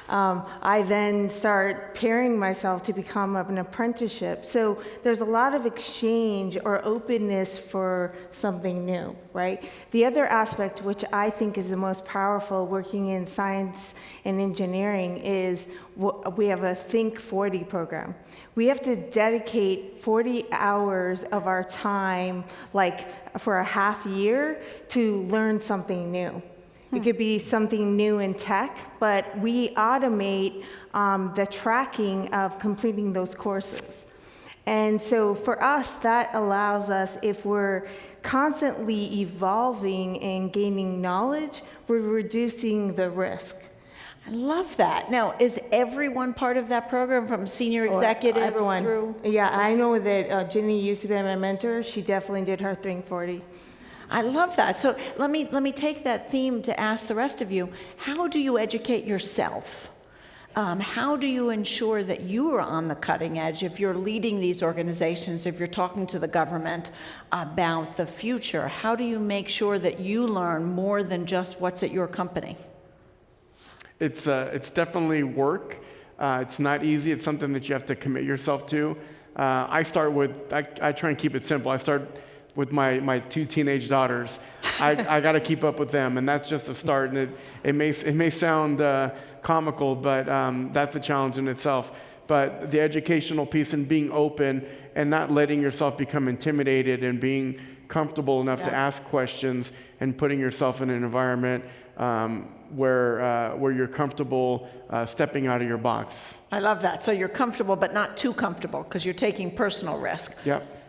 I then start pairing myself to become an apprenticeship. So there's a lot of exchange or openness for something new, right? The other aspect, which I think is the most powerful working in science and engineering, is we have a Think 40 program. We have to dedicate 40 hours of our time, like for a half year, to learn something new. It could be something new in tech, but we automate the tracking of completing those courses. And so for us, that allows us, if we're constantly evolving and gaining knowledge, we're reducing the risk. I love that. Now, is everyone part of that program, from senior executives through? Yeah, I know that Ginny used to be my mentor. She definitely did her Think 40. I love that. So let me take that theme to ask the rest of you. How do you educate yourself How do you ensure that you are on the cutting edge if you're leading these organizations, if you're talking to the government about the future? How do you make sure that you learn more than just what's at your company? It's definitely work. It's not easy. It's something that you have to commit yourself to. I try and keep it simple. I start with my 2 teenage daughters. I got to keep up with them, and that's just a start. And it may sound comical, but that's a challenge in itself. But the educational piece and being open and not letting yourself become intimidated and being comfortable enough to ask questions and putting yourself in an environment where you're comfortable stepping out of your box. I love that. So you're comfortable, but not too comfortable, because you're taking personal risk. Yep.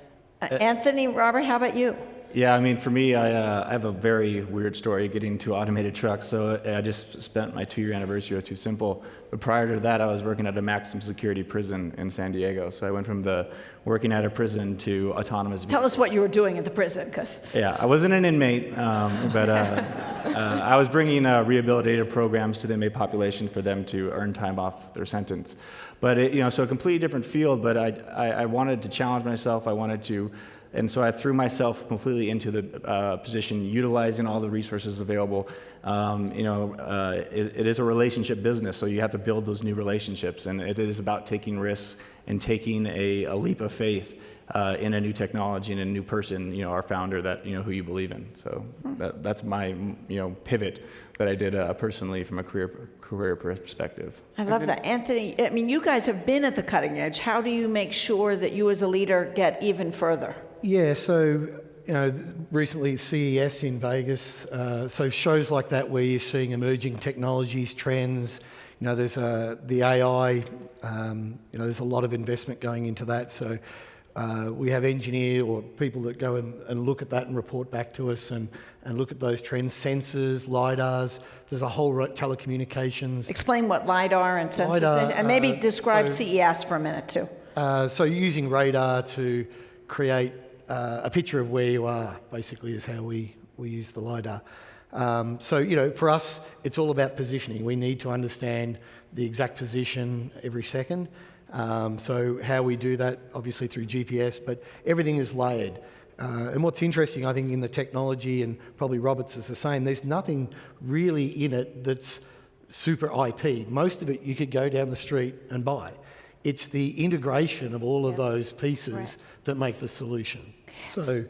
Anthony, Robert, how about you? Yeah, I mean, for me, I have a very weird story getting to automated trucks. So I just spent my 2-year anniversary of TuSimple. But prior to that, I was working at a maximum security prison in San Diego. So I went from working at a prison to autonomous vehicles. Tell us what you were doing at the prison, because... Yeah, I wasn't an inmate, but I was bringing rehabilitative programs to the inmate population for them to earn time off their sentence. But so a completely different field. But I wanted to challenge myself. And so I threw myself completely into the position, utilizing all the resources available. It is a relationship business, so you have to build those new relationships, and it is about taking risks and taking a leap of faith in a new technology and a new person, our founder, that who you believe in. So that's my pivot that I did personally from a career perspective. I love that. Anthony, I mean, you guys have been at the cutting edge. How do you make sure that you as a leader get even further? Yeah, so recently CES in Vegas, so shows like that where you're seeing emerging technologies, trends. There's the AI. There's a lot of investment going into that. So we have engineers or people that go and look at that and report back to us and look at those trends, sensors, LiDARs. There's a whole telecommunications. Explain what LiDAR and sensors is, and maybe describe CES for a minute too. So using radar to create a picture of where you are, basically, is how we use the LiDAR. For us, it's all about positioning. We need to understand the exact position every second. So how we do that, obviously through GPS, but everything is layered. And what's interesting, I think, in the technology, and probably Roberts is the same, there's nothing really in it that's super IP. Most of it you could go down the street and buy. It's the integration of all of those pieces that make the solution. So,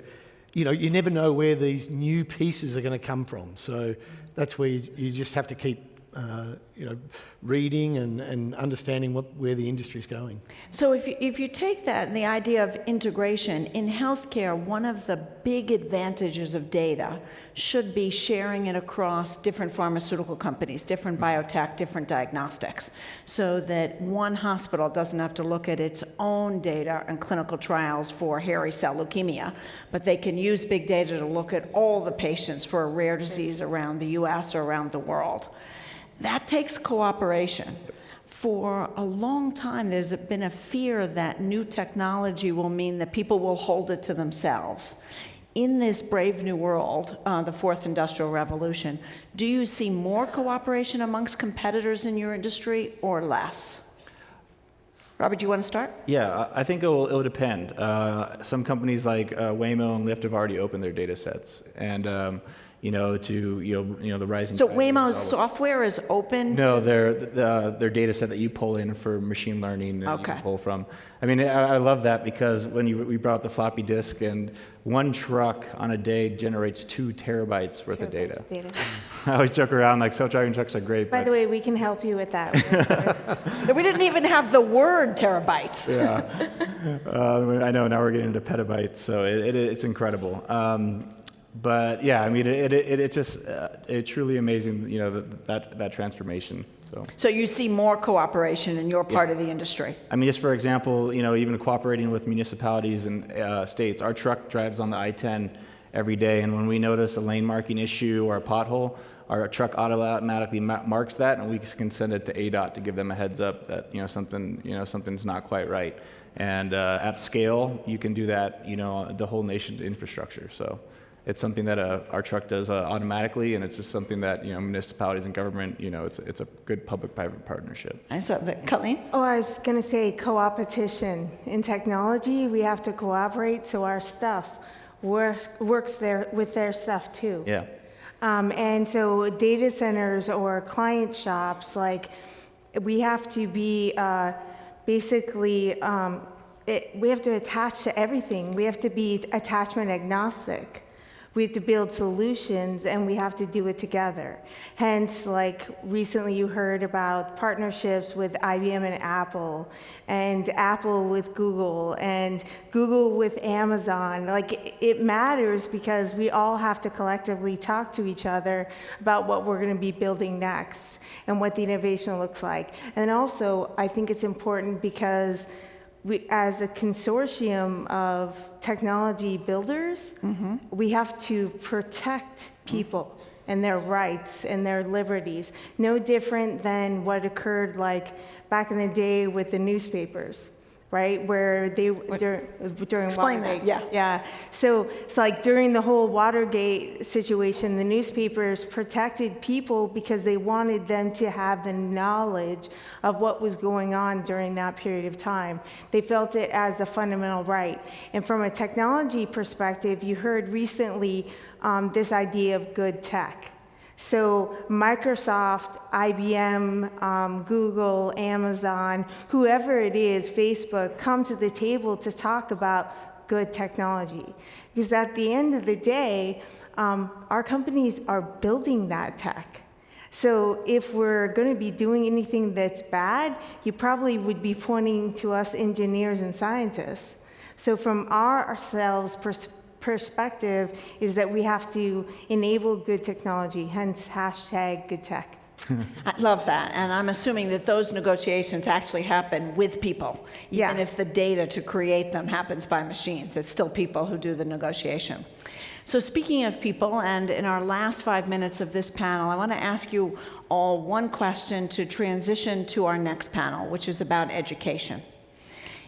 you never know where these new pieces are going to come from. So that's where you just have to keep reading and understanding where the industry's going. So if you take that and the idea of integration, in healthcare, one of the big advantages of data should be sharing it across different pharmaceutical companies, different biotech, different diagnostics, so that one hospital doesn't have to look at its own data and clinical trials for hairy cell leukemia, but they can use big data to look at all the patients for a rare disease around the US or around the world. That takes cooperation. For a long time, there's been a fear that new technology will mean that people will hold it to themselves. In this brave new world, the fourth industrial revolution, do you see more cooperation amongst competitors in your industry or less? Robert, do you want to start? Yeah, I think it will depend. Some companies like Waymo and Lyft have already opened their data sets, and the rising. So Waymo's software is open? No, their data set that you pull in for machine learning and you pull from. I mean, I love that because when we brought up the floppy disk, and one truck on a day generates 2 terabytes worth of data. I always joke around like self-driving trucks are great. By the way, we can help you with that. We didn't even have the word terabytes. Yeah, I know. Now we're getting into petabytes, so it's incredible. But yeah, I mean, it's just it's truly amazing, that transformation. So you see more cooperation in your part of the industry. I mean, just for example, even cooperating with municipalities and states. Our truck drives on the I-10 every day, and when we notice a lane marking issue or a pothole, our truck automatically marks that, and we can send it to ADOT to give them a heads up that something's not quite right. And at scale, you can do that, the whole nation's infrastructure. So. it's something that our truck does automatically, and it's just something that municipalities and government, it's a good public-private partnership. I saw that. Calline? Oh, I was going to say co-opetition. In technology, we have to cooperate so our stuff works there with their stuff too. Yeah. And so data centers or client shops, like we have to be basically, we have to attach to everything. We have to be attachment agnostic. We have to build solutions, and we have to do it together. Hence, like recently you heard about partnerships with IBM and Apple with Google, and Google with Amazon. Like, it matters because we all have to collectively talk to each other about what we're going to be building next and what the innovation looks like. And also, I think it's important because we, as a consortium of technology builders, we have to protect people and their rights and their liberties. No different than what occurred like back in the day with the newspapers, right? Where they, during Explain Watergate. that, Yeah. So it's like during the whole Watergate situation, the newspapers protected people because they wanted them to have the knowledge of what was going on during that period of time. They felt it as a fundamental right. And from a technology perspective, you heard recently this idea of good tech. So Microsoft, IBM, Google, Amazon, whoever it is, Facebook, come to the table to talk about good technology. Because at the end of the day, our companies are building that tech. So if we're going to be doing anything that's bad, you probably would be pointing to us engineers and scientists. So from ourselves perspective is that we have to enable good technology, hence hashtag good tech. I love that, and I'm assuming that those negotiations actually happen with people, even if the data to create them happens by machines. It's still people who do the negotiation. So speaking of people, and in our last 5 minutes of this panel, I want to ask you all one question to transition to our next panel, which is about education.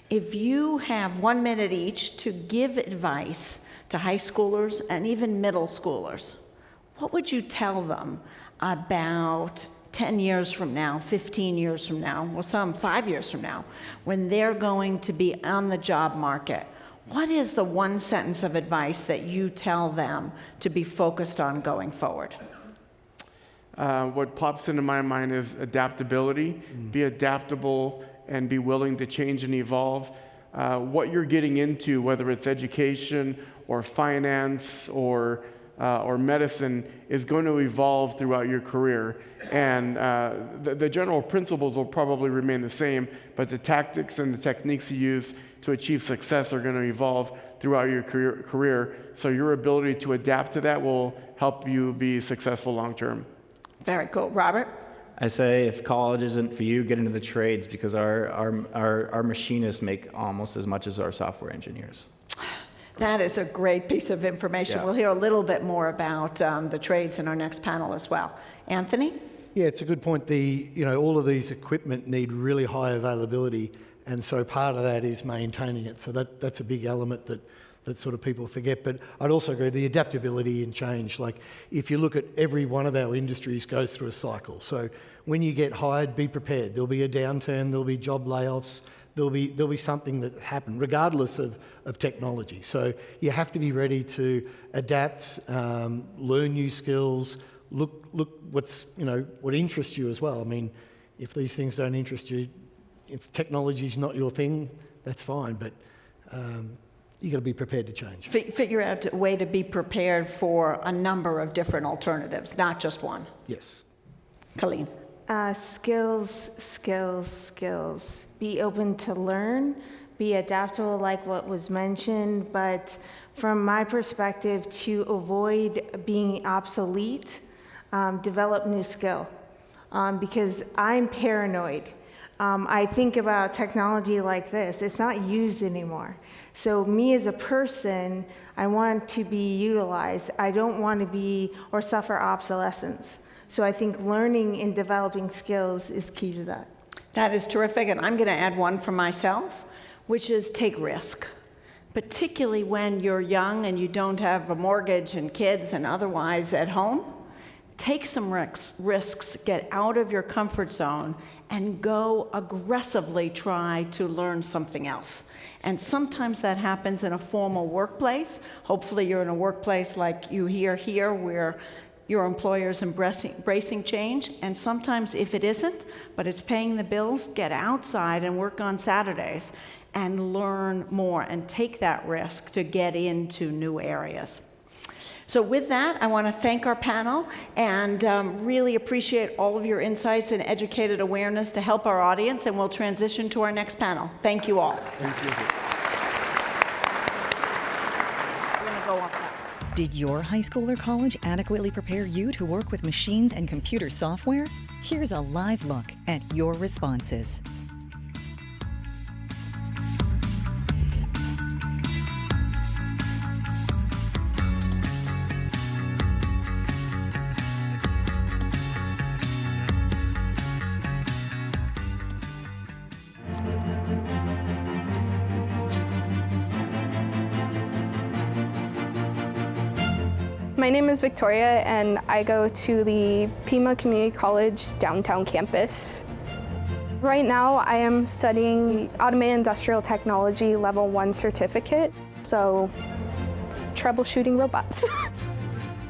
If you have 1 minute each to give advice to high schoolers and even middle schoolers, what would you tell them about 10 years from now, 15 years from now, well, some 5 years from now, when they're going to be on the job market? What is the one sentence of advice that you tell them to be focused on going forward? What pops into my mind is adaptability. Be adaptable and be willing to change and evolve. What you're getting into, whether it's education or finance or medicine, is going to evolve throughout your career. And the general principles will probably remain the same, but the tactics and the techniques you use to achieve success are going to evolve throughout your career. So your ability to adapt to that will help you be successful long term. Very cool. Robert? I say if college isn't for you, get into the trades, because our machinists make almost as much as our software engineers. That is a great piece of information. Yeah. We'll hear a little bit more about the trades in our next panel as well. Anthony? Yeah, it's a good point. All of these equipment need really high availability, and so part of that is maintaining it. So that's a big element that sort of people forget. But I'd also agree the adaptability and change. Like if you look at every one of our industries goes through a cycle. So when you get hired, be prepared. There'll be a downturn. There'll be job layoffs. There'll be something that happen regardless of technology. So you have to be ready to adapt, learn new skills. Look what interests you as well. I mean, if these things don't interest you, if technology's not your thing, that's fine. But you got to be prepared to change. Figure out a way to be prepared for a number of different alternatives, not just one. Yes. Calline? Skills. Be open to learn, be adaptable like what was mentioned, but from my perspective, to avoid being obsolete, develop new skill. Because I'm paranoid. I think about technology like this. It's not used anymore. So me as a person, I want to be utilized. I don't want to be or suffer obsolescence. So I think learning and developing skills is key to that. That is terrific, and I'm going to add one for myself, which is take risk. particularly when you're young and you don't have a mortgage and kids and otherwise at home. Take some risks, get out of your comfort zone, and go aggressively try to learn something else. And sometimes that happens in a formal workplace. Hopefully you're in a workplace like you hear here where your employer's embracing change. And sometimes if it isn't, but it's paying the bills, get outside and work on Saturdays and learn more and take that risk to get into new areas. So with that, I want to thank our panel and really appreciate all of your insights and educated awareness to help our audience, and we'll transition to our next panel. Thank you all. Thank you. We're going to go off that. Did your high school or college adequately prepare you to work with machines and computer software? Here's a live look at your responses. My name is Victoria, and I go to the Pima Community College downtown campus. Right now, I am studying Automated Industrial Technology Level 1 certificate, so troubleshooting robots.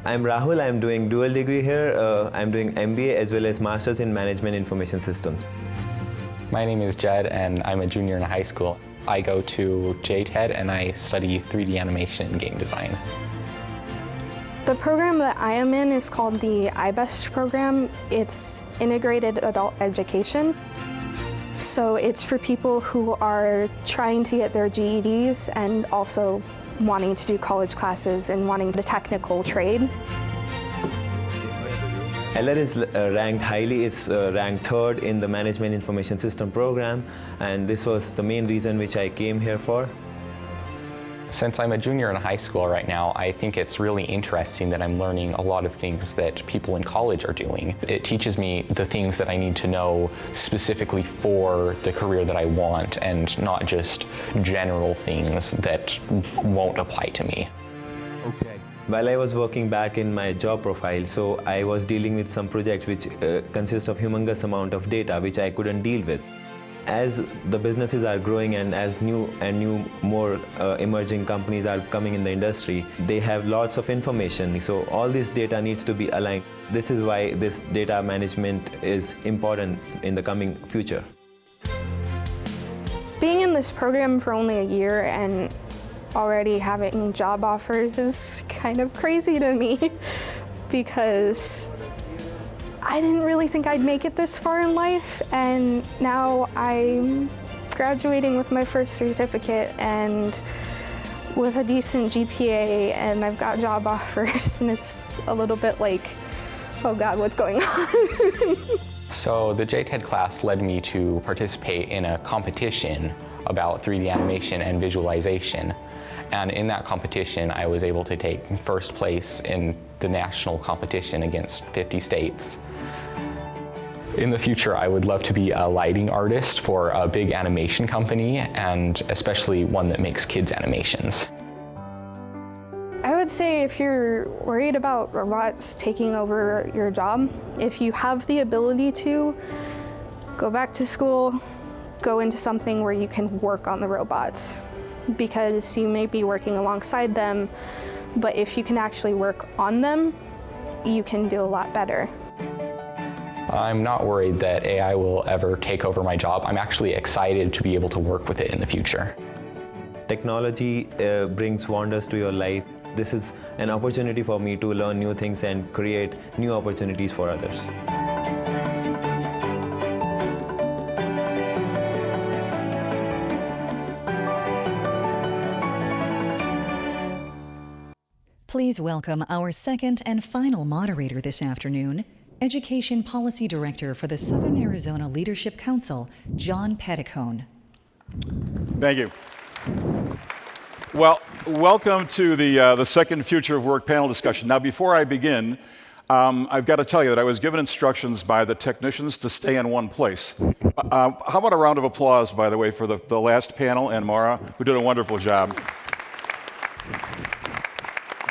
I'm Rahul. I'm doing dual degree here. I'm doing MBA as well as Masters in Management Information Systems. My name is Jed, and I'm a junior in high school. I go to JTED, and I study 3D animation and game design. The program that I am in is called the IBEST program. It's Integrated Adult Education. So it's for people who are trying to get their GEDs and also wanting to do college classes and wanting the technical trade. Eller is ranked highly. It's ranked 3rd in the Management Information System program, and this was the main reason which I came here for. Since I'm a junior in high school right now, I think it's really interesting that I'm learning a lot of things that people in college are doing. It teaches me the things that I need to know specifically for the career that I want, and not just general things that won't apply to me. Okay. While I was working back in my job profile, so I was dealing with some projects which consist of humongous amount of data which I couldn't deal with. As the businesses are growing and as new more emerging companies are coming in the industry, they have lots of information. So all this data needs to be aligned. This is why this data management is important in the coming future. Being in this program for only a year and already having job offers is kind of crazy to me because I didn't really think I'd make it this far in life, and now I'm graduating with my first certificate and with a decent GPA, and I've got job offers, and it's a little bit like, oh God, what's going on? So the JTED class led me to participate in a competition about 3D animation and visualization. And in that competition, I was able to take first place in the national competition against 50 states. In the future, I would love to be a lighting artist for a big animation company, and especially one that makes kids' animations. I would say if you're worried about robots taking over your job, if you have the ability to, go back to school, go into something where you can work on the robots, because you may be working alongside them, but if you can actually work on them, you can do a lot better. I'm not worried that AI will ever take over my job. I'm actually excited to be able to work with it in the future. Technology brings wonders to your life. This is an opportunity for me to learn new things and create new opportunities for others. Please welcome our second and final moderator this afternoon, Education Policy Director for the Southern Arizona Leadership Council, John Petticone. Thank you. Well, welcome to the second Future of Work panel discussion. Now, before I begin, I've got to tell you that I was given instructions by the technicians to stay in one place. How about a round of applause, by the way, for the last panel and Mara, who did a wonderful job.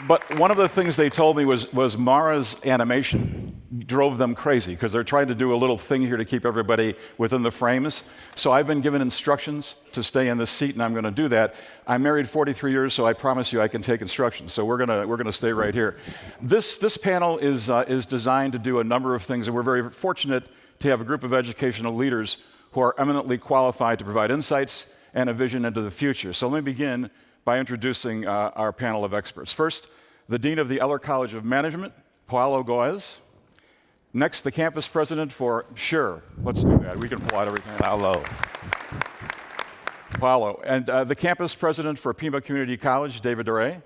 But one of the things they told me was Mara's animation drove them crazy because they're trying to do a little thing here to keep everybody within the frames. So I've been given instructions to stay in this seat, and I'm going to do that. I'm married 43 years, so I promise you I can take instructions. So we're going to stay right here. This panel is designed to do a number of things, and we're very fortunate to have a group of educational leaders who are eminently qualified to provide insights and a vision into the future. So let me begin by introducing our panel of experts. First, the Dean of the Eller College of Management, Paulo Goes. Next, the campus president for, sure, let's do that. We can pull out everything. Paulo. And the campus president for Pima Community College, David Duray.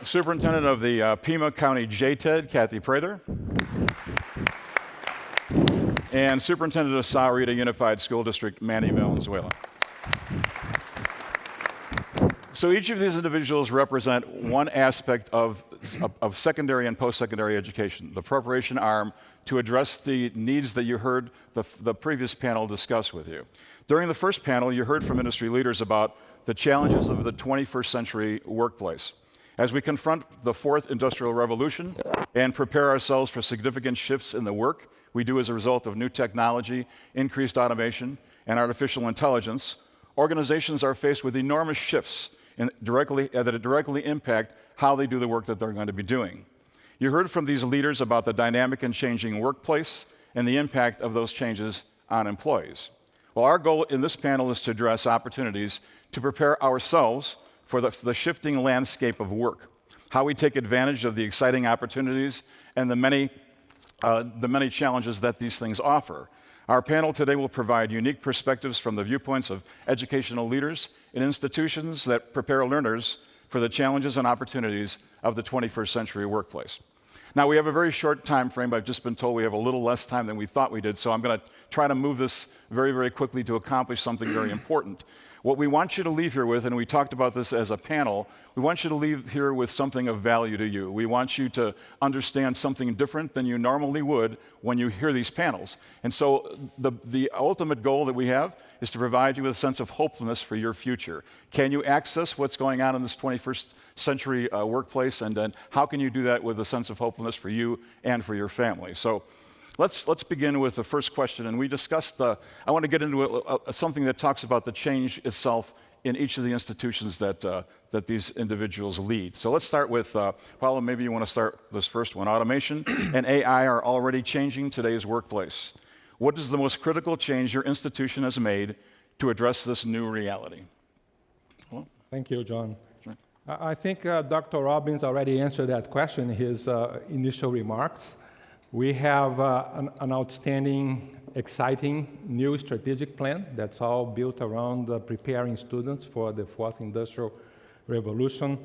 Superintendent of the Pima County JTED, Kathy Prather. And Superintendent of Sahuarita Unified School District, Manny Valenzuela. So each of these individuals represent one aspect of secondary and post-secondary education, the preparation arm to address the needs that you heard the previous panel discuss with you. During the first panel, you heard from industry leaders about the challenges of the 21st century workplace. As we confront the fourth industrial revolution and prepare ourselves for significant shifts in the work we do as a result of new technology, increased automation, and artificial intelligence, organizations are faced with enormous shifts that directly impact how they do the work that they're going to be doing. You heard from these leaders about the dynamic and changing workplace and the impact of those changes on employees. Well, our goal in this panel is to address opportunities to prepare ourselves for the shifting landscape of work, how we take advantage of the exciting opportunities and the many challenges that these things offer. Our panel today will provide unique perspectives from the viewpoints of educational leaders in institutions that prepare learners for the challenges and opportunities of the 21st century workplace. Now, we have a very short time frame. I've just been told we have a little less time than we thought we did, so I'm going to try to move this very, very quickly to accomplish something very important. What we want you to leave here with, and we talked about this as a panel, we want you to leave here with something of value to you. We want you to understand something different than you normally would when you hear these panels. And so the ultimate goal that we have is to provide you with a sense of hopefulness for your future. Can you access what's going on in this 21st century workplace, and then how can you do that with a sense of hopefulness for you and for your family? So let's begin with the first question, and we discussed, I want to get into something that talks about the change itself in each of the institutions that these individuals lead. So let's start with, Paula, maybe you want to start this first one. Automation and AI are already changing today's workplace. What is the most critical change your institution has made to address this new reality? Well, thank you, John. Sure. I think Dr. Robbins already answered that question in his initial remarks. We have an outstanding, exciting new strategic plan that's all built around preparing students for the fourth industrial revolution.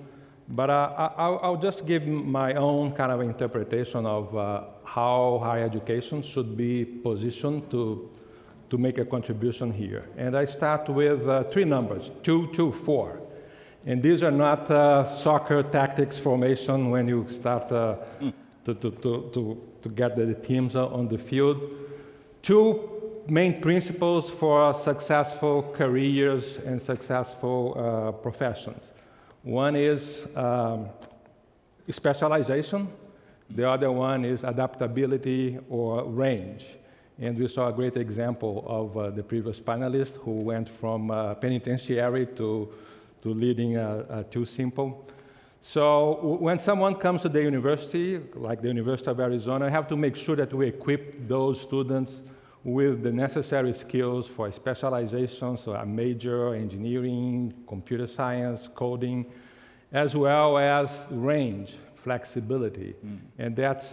But I'll just give my own kind of interpretation of how higher education should be positioned to make a contribution here. And I start with three numbers, 2, 2, 4. And these are not soccer tactics formation when you start to get the teams on the field. Two main principles for successful careers and successful professions. One is specialization. The other one is adaptability or range. And we saw a great example of the previous panelist who went from penitentiary to leading TuSimple. So when someone comes to the university, like the University of Arizona, we have to make sure that we equip those students with the necessary skills for specialization, so a major, engineering, computer science, coding, as well as range, flexibility. And that's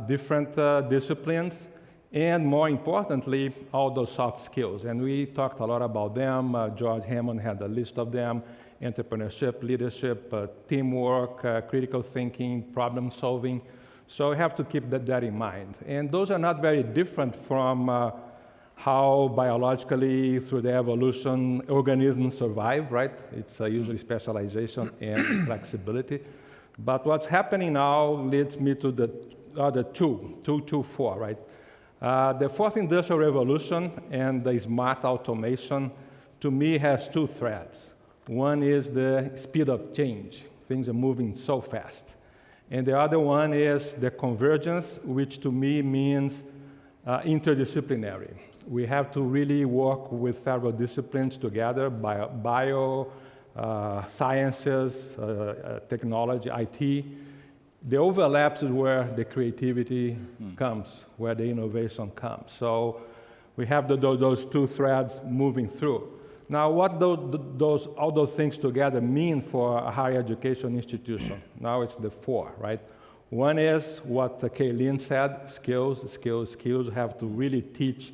different disciplines, and more importantly, all those soft skills. And we talked a lot about them. George Hammond had a list of them: entrepreneurship, leadership, teamwork, critical thinking, problem solving. So we have to keep that in mind. And those are not very different from how biologically, through the evolution, organisms survive, right? It's usually specialization and flexibility. But what's happening now leads me to the other 2, 4, right? The fourth industrial revolution and the smart automation, to me, has two threads. One is the speed of change. Things are moving so fast. And the other one is the convergence, which to me means interdisciplinary. We have to really work with several disciplines together, bio, sciences, technology, IT. The overlaps is where the creativity comes, where the innovation comes. So we have those two threads moving through. Now, what all those things together mean for a higher education institution? Now it's the four, right? One is what Calline said, skills. We have to really teach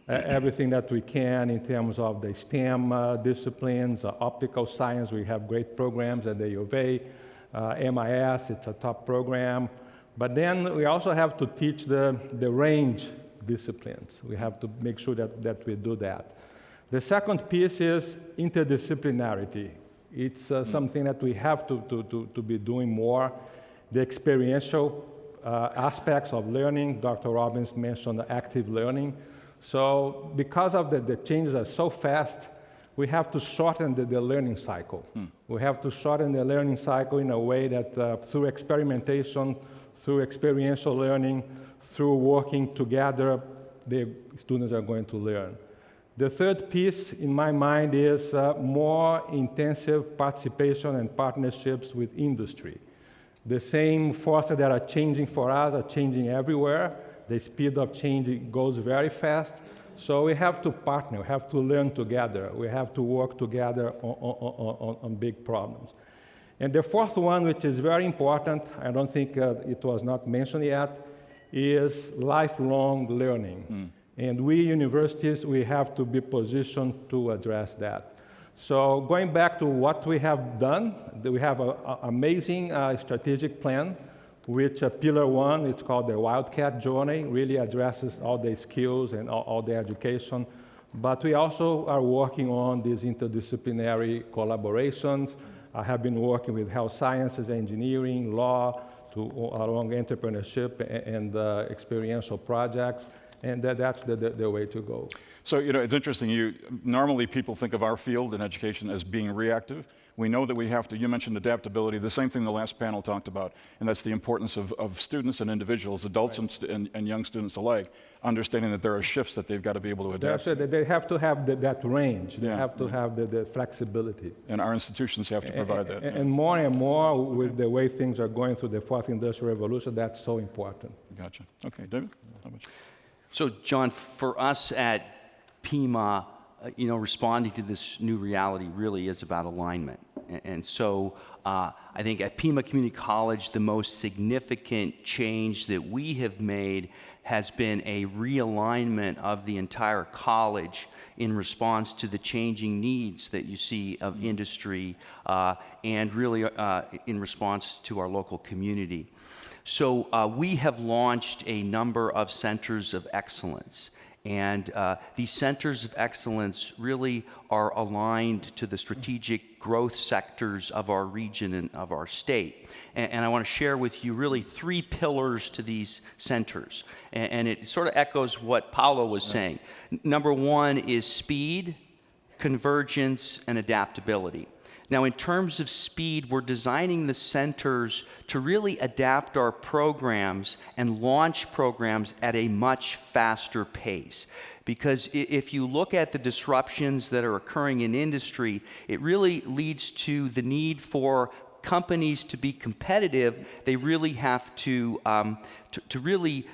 everything that we can in terms of the STEM disciplines, optical science. We have great programs at the U of A. MIS, it's a top program. But then we also have to teach the range disciplines. We have to make sure that we do that. The second piece is interdisciplinarity. It's something that we have to be doing more. The experiential aspects of learning, Dr. Robbins mentioned active learning. So because of the changes are so fast, we have to shorten the learning cycle. We have to shorten the learning cycle in a way that through experimentation, through experiential learning, through working together, the students are going to learn. The third piece, in my mind, is more intensive participation and partnerships with industry. The same forces that are changing for us are changing everywhere. The speed of change goes very fast. So we have to partner, we have to learn together. We have to work together on big problems. And the fourth one, which is very important, I don't think it was not mentioned yet, is lifelong learning. And we universities, we have to be positioned to address that. So going back to what we have done, we have an amazing strategic plan, which pillar one, it's called the Wildcat Journey, really addresses all the skills and all the education. But we also are working on these interdisciplinary collaborations. I have been working with health sciences, engineering, law, along entrepreneurship and experiential projects. And that's the way to go. So, it's interesting. Normally people think of our field in education as being reactive. We know that we have to, you mentioned adaptability, the same thing the last panel talked about, and that's the importance of students and individuals, adults and young students alike, understanding that there are shifts that they've got to be able to adapt to. They have to have that range. They have to have the flexibility. And our institutions have to provide that. And more with the way things are going through the fourth industrial revolution, that's so important. Gotcha. Okay, David, how about you? So, John, for us at Pima, responding to this new reality really is about alignment. And so I think at Pima Community College, the most significant change that we have made has been a realignment of the entire college in response to the changing needs that you see of industry and really in response to our local community. So we have launched a number of centers of excellence. And these centers of excellence really are aligned to the strategic growth sectors of our region and of our state. And I want to share with you really three pillars to these centers. And it sort of echoes what Paulo was saying. Number one is speed, convergence, and adaptability. Now, in terms of speed, we're designing the centers to really adapt our programs and launch programs at a much faster pace. Because if you look at the disruptions that are occurring in industry, it really leads to the need for companies to be competitive. They really have to really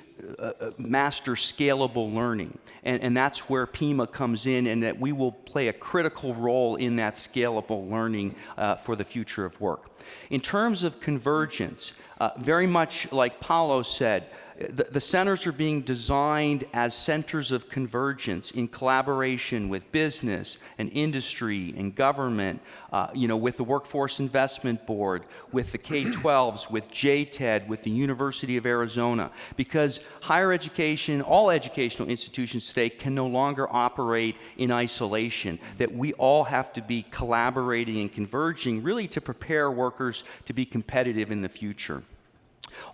master scalable learning. And that's where Pima comes in, and that we will play a critical role in that scalable learning for the future of work. In terms of convergence, very much like Paulo said, the centers are being designed as centers of convergence in collaboration with business and industry and government, with the Workforce Investment Board, with the K-12s, with JTED, with the University of Arizona, because higher education, all educational institutions today can no longer operate in isolation, that we all have to be collaborating and converging really to prepare workers to be competitive in the future.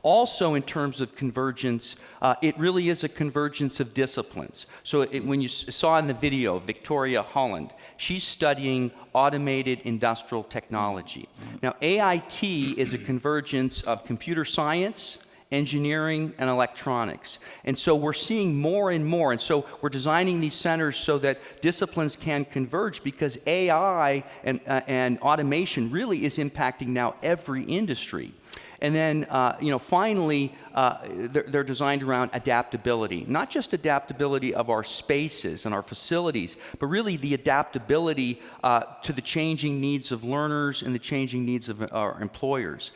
Also, in terms of convergence, it really is a convergence of disciplines. So when you saw in the video, Victoria Holland, she's studying automated industrial technology. Now, AIT is a convergence of computer science, engineering, and electronics. And so we're seeing more and more. And so we're designing these centers so that disciplines can converge, because AI and automation really is impacting now every industry. And then, finally, they're designed around adaptability. Not just adaptability of our spaces and our facilities, but really the adaptability to the changing needs of learners and the changing needs of our employers.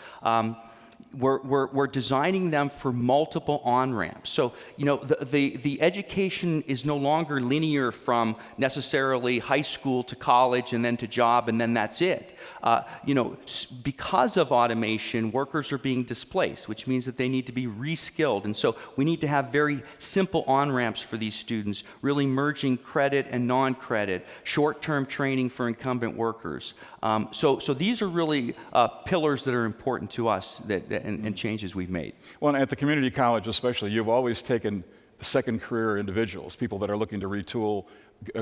We're designing them for multiple on-ramps. So, the education is no longer linear from necessarily high school to college and then to job and then that's it. Because of automation, workers are being displaced, which means that they need to be reskilled. And so we need to have very simple on-ramps for these students, really merging credit and non-credit, short-term training for incumbent workers. So these are really pillars that are important to us and changes we've made. Well, and at the community college especially, you've always taken second career individuals, people that are looking to retool,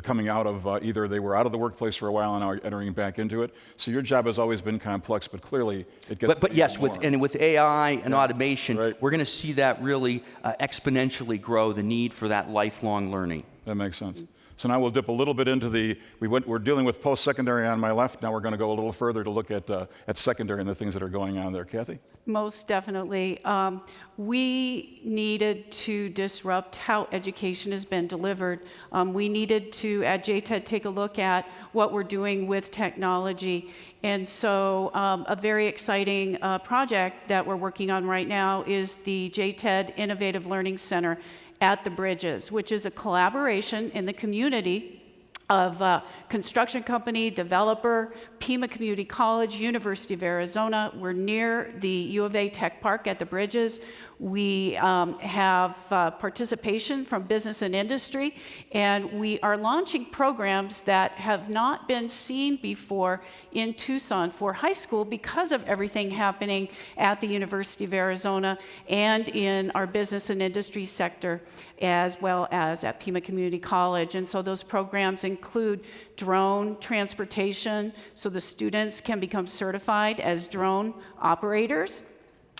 coming out of either they were out of the workplace for a while and are entering back into it. So your job has always been complex, but clearly it gets. But yes, with AI and automation, we're going to see that really exponentially grow, the need for that lifelong learning. That makes sense. So now we'll dip a little bit into we're dealing with post-secondary on my left. Now we're going to go a little further to look at secondary and the things that are going on there. Kathy? Most definitely. We needed to disrupt how education has been delivered. We needed to, at JTED, take a look at what we're doing with technology. And so a very exciting project that we're working on right now is the JTED Innovative Learning Center at the Bridges, which is a collaboration in the community of construction company, developer, Pima Community College, University of Arizona. We're near the U of A Tech Park at the Bridges. We have participation from business and industry, and we are launching programs that have not been seen before in Tucson for high school because of everything happening at the University of Arizona and in our business and industry sector, as well as at Pima Community College. And so those programs include drone transportation, so the students can become certified as drone operators.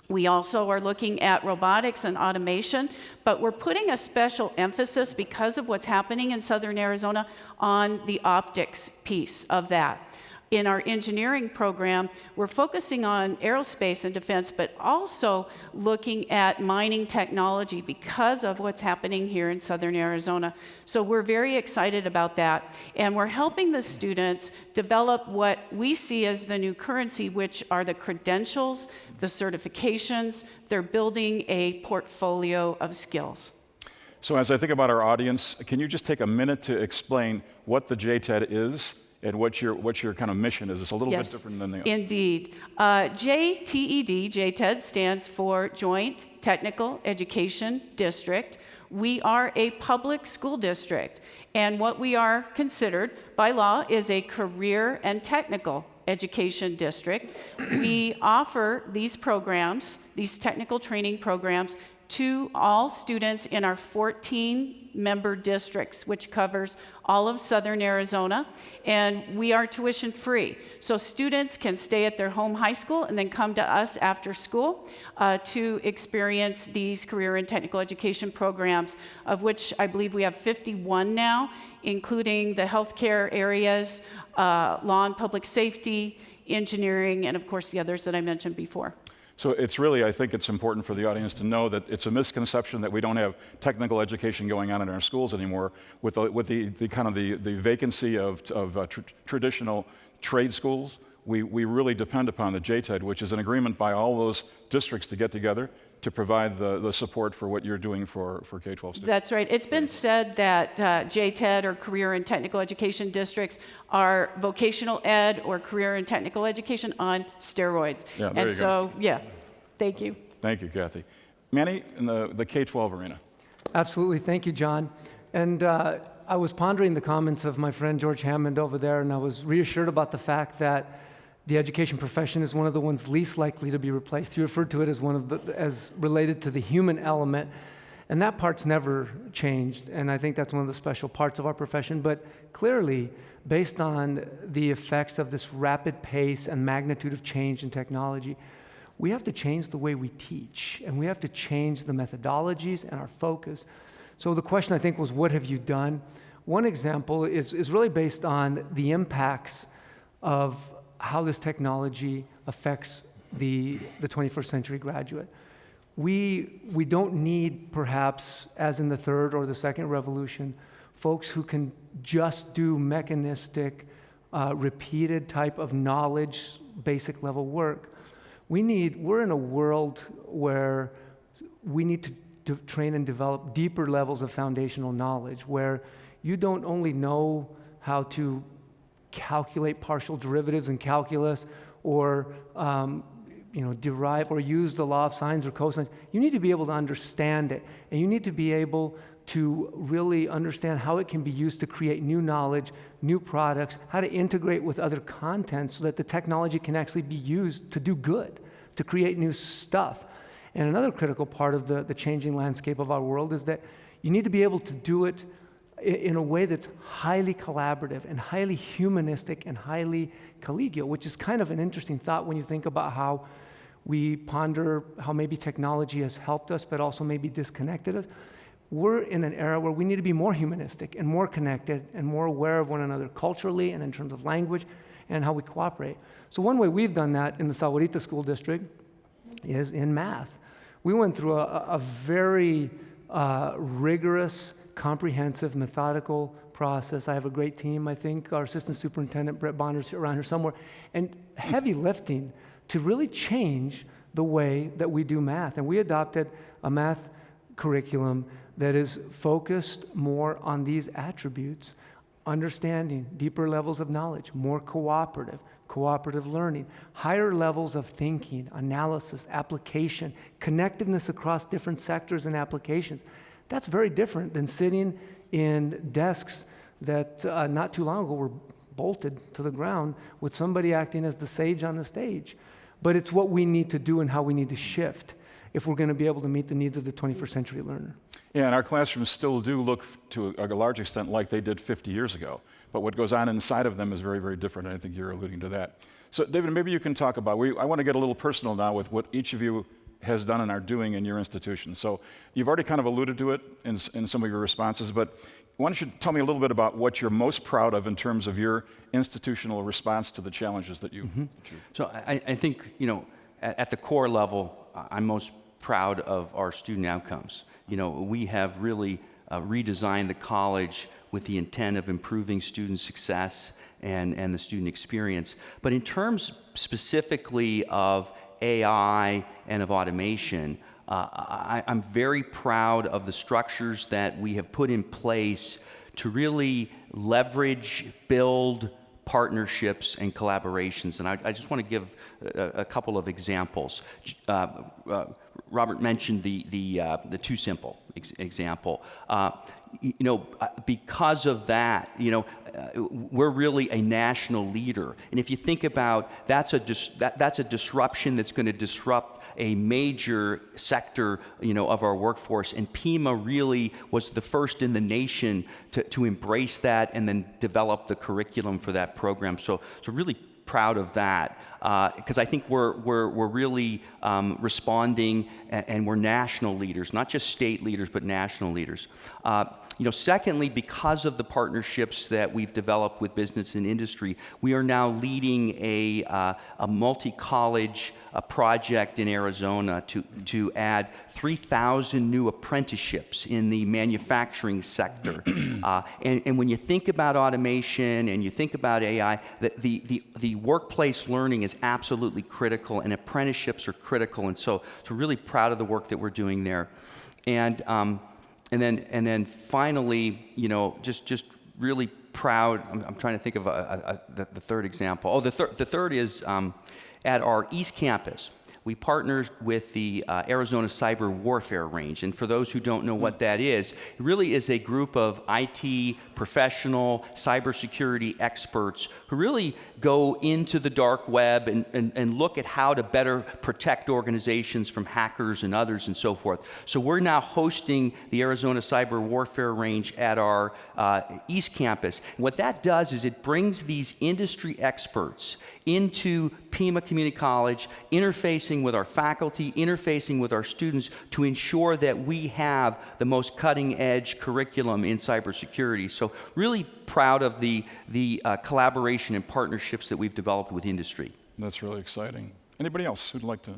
We also are looking at robotics and automation, but we're putting a special emphasis, because of what's happening in Southern Arizona, on the optics piece of that. In our engineering program, we're focusing on aerospace and defense, but also looking at mining technology because of what's happening here in Southern Arizona. So we're very excited about that. And we're helping the students develop what we see as the new currency, which are the credentials, the certifications. They're building a portfolio of skills. So as I think about our audience, can you just take a minute to explain what the JTED is and what your kind of mission is? It's a little bit different than the other. Indeed. JTED, JTED, stands for Joint Technical Education District. We are a public school district, and what we are considered by law is a career and technical education district. We offer these programs, these technical training programs, to all students in our 14-member districts, which covers all of Southern Arizona, and we are tuition free. So students can stay at their home high school and then come to us after school to experience these career and technical education programs, of which I believe we have 51 now, including the healthcare areas, law and public safety, engineering, and of course the others that I mentioned before. So it's really, I think it's important for the audience to know that it's a misconception that we don't have technical education going on in our schools anymore. With the kind of the vacancy of traditional trade schools, we really depend upon the JTED, which is an agreement by all those districts to get together to provide the support for what you're doing for K-12 students. That's right. It's been said that JTED, or career and technical education districts, are vocational ed or career and technical education on steroids. Yeah, there and you so, go. yeah, thank you. Thank you, Kathy. Manny, in the K-12 arena. Absolutely. Thank you, John. And I was pondering the comments of my friend George Hammond over there, and I was reassured about the fact that The education profession is one of the ones least likely to be replaced. You referred to it as as related to the human element, and that part's never changed, and I think that's one of the special parts of our profession. But clearly, based on the effects of this rapid pace and magnitude of change in technology, we have to change the way we teach, and we have to change the methodologies and our focus. So the question, I think, was, what have you done? One example is really based on the impacts of how this technology affects the 21st century graduate. We don't need, perhaps, as in the third or the second revolution, folks who can just do mechanistic, repeated type of knowledge, basic level work. We're in a world where we need to train and develop deeper levels of foundational knowledge, where you don't only know how to calculate partial derivatives in calculus or derive or use the law of sines or cosines. You need to be able to understand it, and you need to be able to really understand how it can be used to create new knowledge, new products, how to integrate with other content so that the technology can actually be used to do good, to create new stuff. And another critical part of the changing landscape of our world is that you need to be able to do it in a way that's highly collaborative and highly humanistic and highly collegial, which is kind of an interesting thought when you think about how we ponder how maybe technology has helped us but also maybe disconnected us. We're in an era where we need to be more humanistic and more connected and more aware of one another culturally and in terms of language and how we cooperate. So one way we've done that in the Sahuarita School District is in math. We went through a very rigorous, comprehensive, methodical process. I have a great team, I think. Our assistant superintendent, Brett Bonner's around here somewhere. And heavy lifting to really change the way that we do math. And we adopted a math curriculum that is focused more on these attributes: understanding, deeper levels of knowledge, more cooperative learning, higher levels of thinking, analysis, application, connectedness across different sectors and applications. That's very different than sitting in desks that not too long ago were bolted to the ground with somebody acting as the sage on the stage. But it's what we need to do and how we need to shift if we're going to be able to meet the needs of the 21st century learner. Yeah, and our classrooms still do look to a large extent like they did 50 years ago. But what goes on inside of them is very, very different, and I think you're alluding to that. So, David, maybe you can talk about, I want to get a little personal now with what each of you has done and are doing in your institution. So you've already kind of alluded to it in some of your responses, but why don't you tell me a little bit about what you're most proud of in terms of your institutional response to the challenges that you... So I think, at the core level, I'm most proud of our student outcomes. We have really redesigned the college with the intent of improving student success and the student experience. But in terms specifically of AI and of automation, I'm very proud of the structures that we have put in place to really leverage, build partnerships and collaborations. And I just want to give a couple of examples. Robert mentioned the TuSimple example. Because of that, we're really a national leader. And if you think about that's a disruption that's going to disrupt a major sector, of our workforce. And Pima really was the first in the nation to embrace that and then develop the curriculum for that program. So really proud of that because I think we're really responding, and we're national leaders, not just state leaders, but national leaders. Secondly, because of the partnerships that we've developed with business and industry, we are now leading a multi-college project in Arizona to add 3,000 new apprenticeships in the manufacturing sector. And when you think about automation and you think about AI, the workplace learning is absolutely critical, and apprenticeships are critical. And so really proud of the work that we're doing there. And then finally, just really proud. I'm trying to think of the third example. The third is at our East Campus. we partnered with the Arizona Cyber Warfare Range. And for those who don't know what that is, it really is a group of IT professional cybersecurity experts who really go into the dark web and look at how to better protect organizations from hackers and others and so forth. So we're now hosting the Arizona Cyber Warfare Range at our East Campus. And what that does is it brings these industry experts into Pima Community College, interfacing with our faculty, interfacing with our students to ensure that we have the most cutting-edge curriculum in cybersecurity. So really proud of the collaboration and partnerships that we've developed with industry. That's really exciting. Anybody else who'd like to?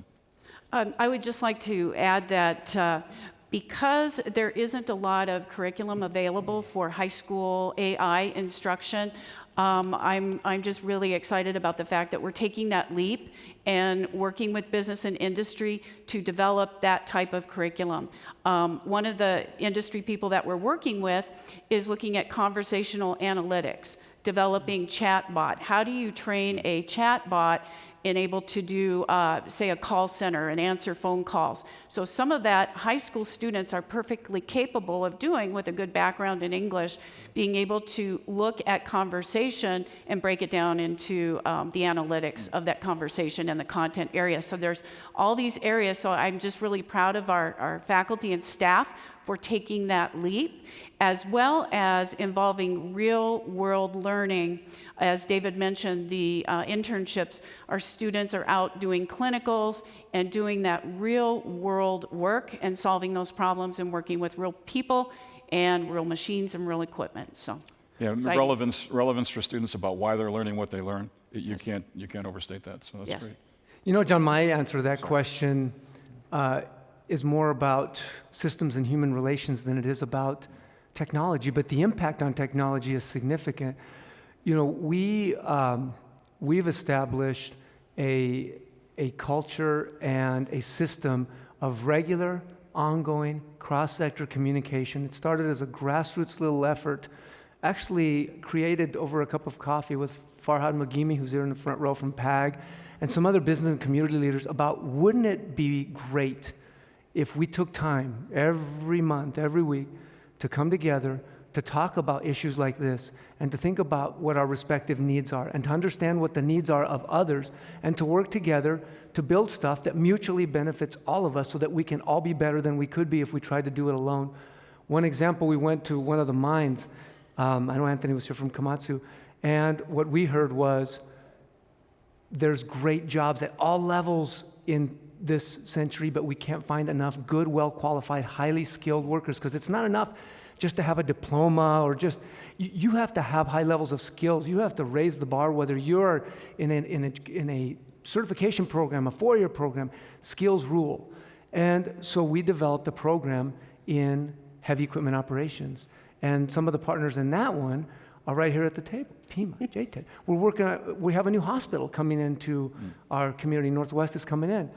I would just like to add that because there isn't a lot of curriculum available for high school AI instruction, I'm just really excited about the fact that we're taking that leap and working with business and industry to develop that type of curriculum. One of the industry people that we're working with is looking at conversational analytics, developing chatbot. How do you train a chatbot and able to do, say, a call center and answer phone calls? So some of that high school students are perfectly capable of doing with a good background in English, being able to look at conversation and break it down into the analytics of that conversation and the content area. So there's all these areas. So I'm just really proud of our faculty and staff for taking that leap, as well as involving real-world learning. As David mentioned, the internships, our students are out doing clinicals and doing that real-world work and solving those problems and working with real people and real machines and real equipment. So, yeah, exciting. relevance for students about why they're learning what they learn. You can't overstate that. So that's great. You know, John, my answer to that question is more about systems and human relations than it is about technology, but the impact on technology is significant. You know, we've established a culture and a system of regular, ongoing, cross-sector communication. It started as a grassroots little effort, actually created over a cup of coffee with Farhad Magimi, who's here in the front row from PAG, and some other business and community leaders about, wouldn't it be great if we took time every month, every week, to come together, to talk about issues like this, and to think about what our respective needs are, and to understand what the needs are of others, and to work together to build stuff that mutually benefits all of us so that we can all be better than we could be if we tried to do it alone. One example, we went to one of the mines. I know Anthony was here from Komatsu, and what we heard was there's great jobs at all levels in this century, but we can't find enough good, well-qualified, highly skilled workers, because it's not enough just to have a diploma or just, you have to have high levels of skills. You have to raise the bar, whether you're in a certification program, a 4-year program, skills rule. And so we developed a program in heavy equipment operations. And some of the partners in that one are right here at the table, Pima, JTED. We have a new hospital coming into our community. Northwest is coming in.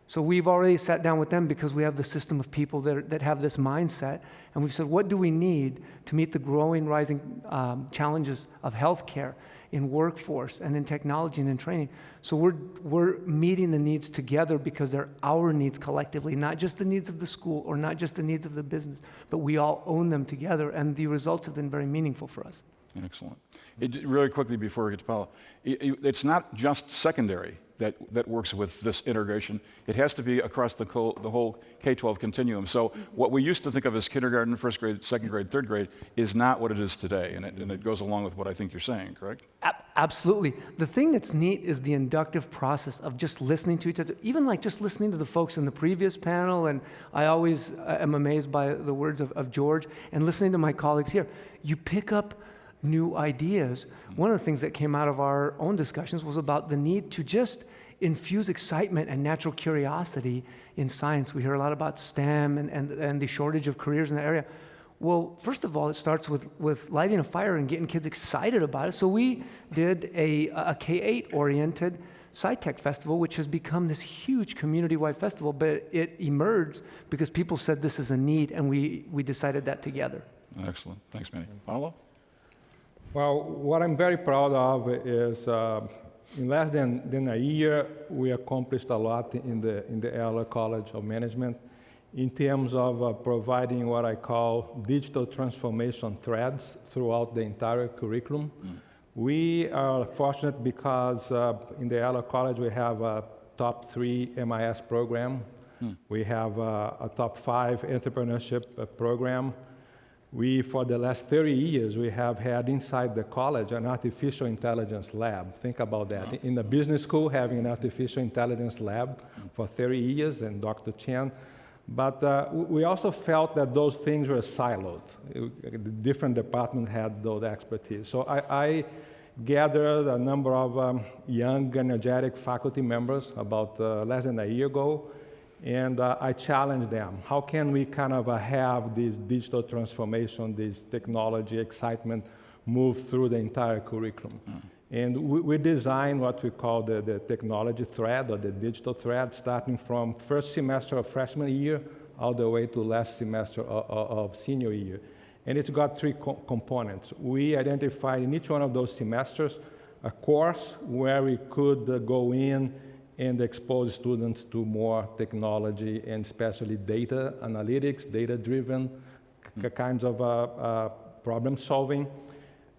So we've already sat down with them because we have the system of people that have this mindset. And we've said, what do we need to meet the growing, rising challenges of healthcare, in workforce, and in technology and in training? So we're meeting the needs together because they're our needs collectively, not just the needs of the school or not just the needs of the business, but we all own them together. And the results have been very meaningful for us. Excellent. Really quickly before we get to Paula, it's not just secondary that works with this integration. It has to be across the whole K-12 continuum. So what we used to think of as kindergarten, first grade, second grade, third grade is not what it is today, and it goes along with what I think you're saying, correct? Absolutely. The thing that's neat is the inductive process of just listening to each other, even like just listening to the folks in the previous panel, and I always am amazed by the words of George, and listening to my colleagues here. You pick up new ideas. One of the things that came out of our own discussions was about the need to just infuse excitement and natural curiosity in science. We hear a lot about STEM and the shortage of careers in that area. Well, first of all, it starts with lighting a fire and getting kids excited about it. So we did a K-8 oriented SciTech Festival, which has become this huge community-wide festival, but it emerged because people said this is a need, and we decided that together. Excellent. Thanks, Manny. Paolo? Well, what I'm very proud of is In less than a year, we accomplished a lot in the Eller College of Management in terms of providing what I call digital transformation threads throughout the entire curriculum. We are fortunate because in the Eller College we have a top 3 MIS program. We have a top 5 entrepreneurship program. We, for the last 30 years, we have had inside the college an artificial intelligence lab. Think about that. In the business school, having an artificial intelligence lab for 30 years, and Dr. Chen. But we also felt that those things were siloed. The different departments had those expertise. So I gathered a number of young, energetic faculty members about less than a year ago, and I challenged them. How can we kind of have this digital transformation, this technology excitement move through the entire curriculum? And we designed what we call the technology thread or the digital thread, starting from first semester of freshman year all the way to last semester of senior year. And it's got 3 components. We identified in each one of those semesters a course where we could go in and expose students to more technology and especially data analytics, data-driven kinds of problem solving.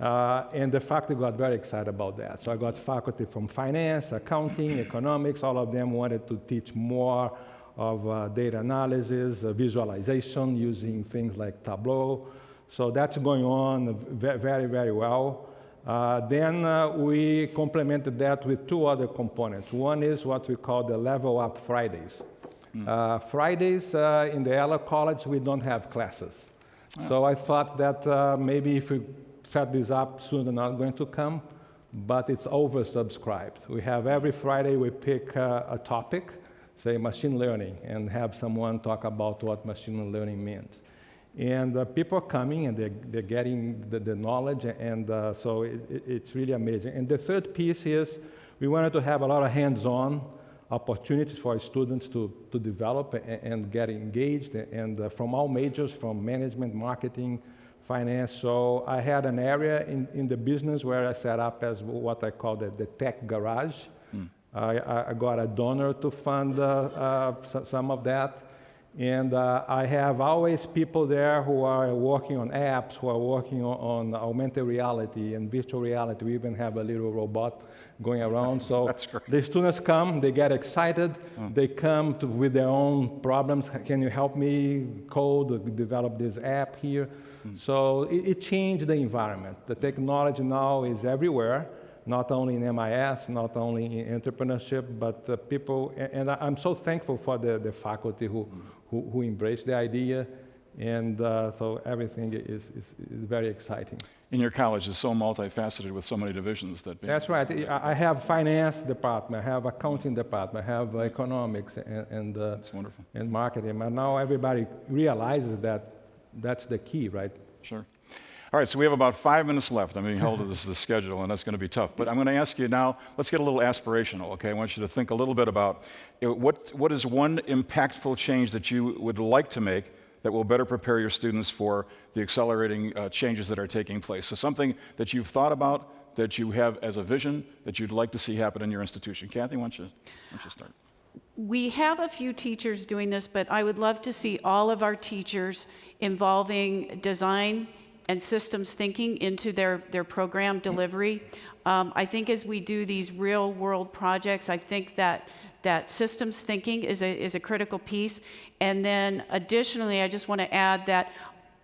And the faculty got very excited about that. So I got faculty from finance, accounting, economics. All of them wanted to teach more of data analysis, visualization using things like Tableau. So that's going on very, very well. Then we complemented that with 2 other components. One is what we call the Level Up Fridays. Fridays in the Eller College, we don't have classes. So I thought that maybe if we set this up, students are not going to come, but it's oversubscribed. We have every Friday we pick a topic, say machine learning, and have someone talk about what machine learning means. And people are coming and they're getting the knowledge, and so it's really amazing. And the third piece is we wanted to have a lot of hands-on opportunities for students to develop and get engaged, and from all majors, from management, marketing, finance. So I had an area in the business where I set up as what I call the tech garage. I got a donor to fund some of that. And I have always people there who are working on apps, who are working on augmented reality and virtual reality. We even have a little robot going around. So the students come, they get excited, they come with their own problems. Can you help me code, develop this app here? So it changed the environment. The technology now is everywhere, not only in MIS, not only in entrepreneurship, but people, and I'm so thankful for the faculty who embrace the idea, and so everything is very exciting. And your college is so multifaceted with so many divisions that... That's right. I have finance department, I have accounting department, I have economics and that's wonderful. And marketing. And now everybody realizes that that's the key, right? Sure. All right, so we have about 5 minutes left. I'm being held to this schedule, and that's going to be tough. But I'm going to ask you now, let's get a little aspirational, okay? I want you to think a little bit about what is one impactful change that you would like to make that will better prepare your students for the accelerating changes that are taking place. So something that you've thought about, that you have as a vision, that you'd like to see happen in your institution. Kathy, why don't you start? We have a few teachers doing this, but I would love to see all of our teachers involving design and systems thinking into their program delivery. I think as we do these real world projects, I think that systems thinking is a critical piece. And then additionally, I just want to add that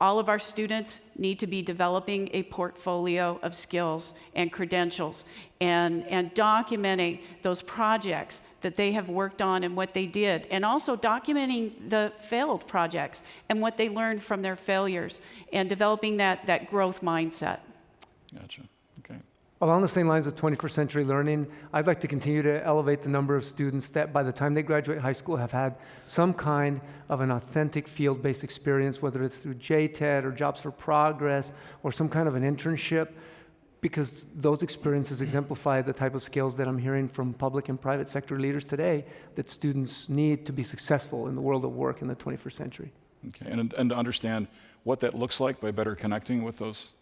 all of our students need to be developing a portfolio of skills and credentials and documenting those projects that they have worked on and what they did, and also documenting the failed projects and what they learned from their failures, and developing that growth mindset. Gotcha. Okay. Along the same lines of 21st century learning, I'd like to continue to elevate the number of students that by the time they graduate high school have had some kind of an authentic field-based experience, whether it's through JTED or Jobs for Progress or some kind of an internship, because those experiences exemplify the type of skills that I'm hearing from public and private sector leaders today that students need to be successful in the world of work in the 21st century. Okay, and to understand what that looks like by better connecting with those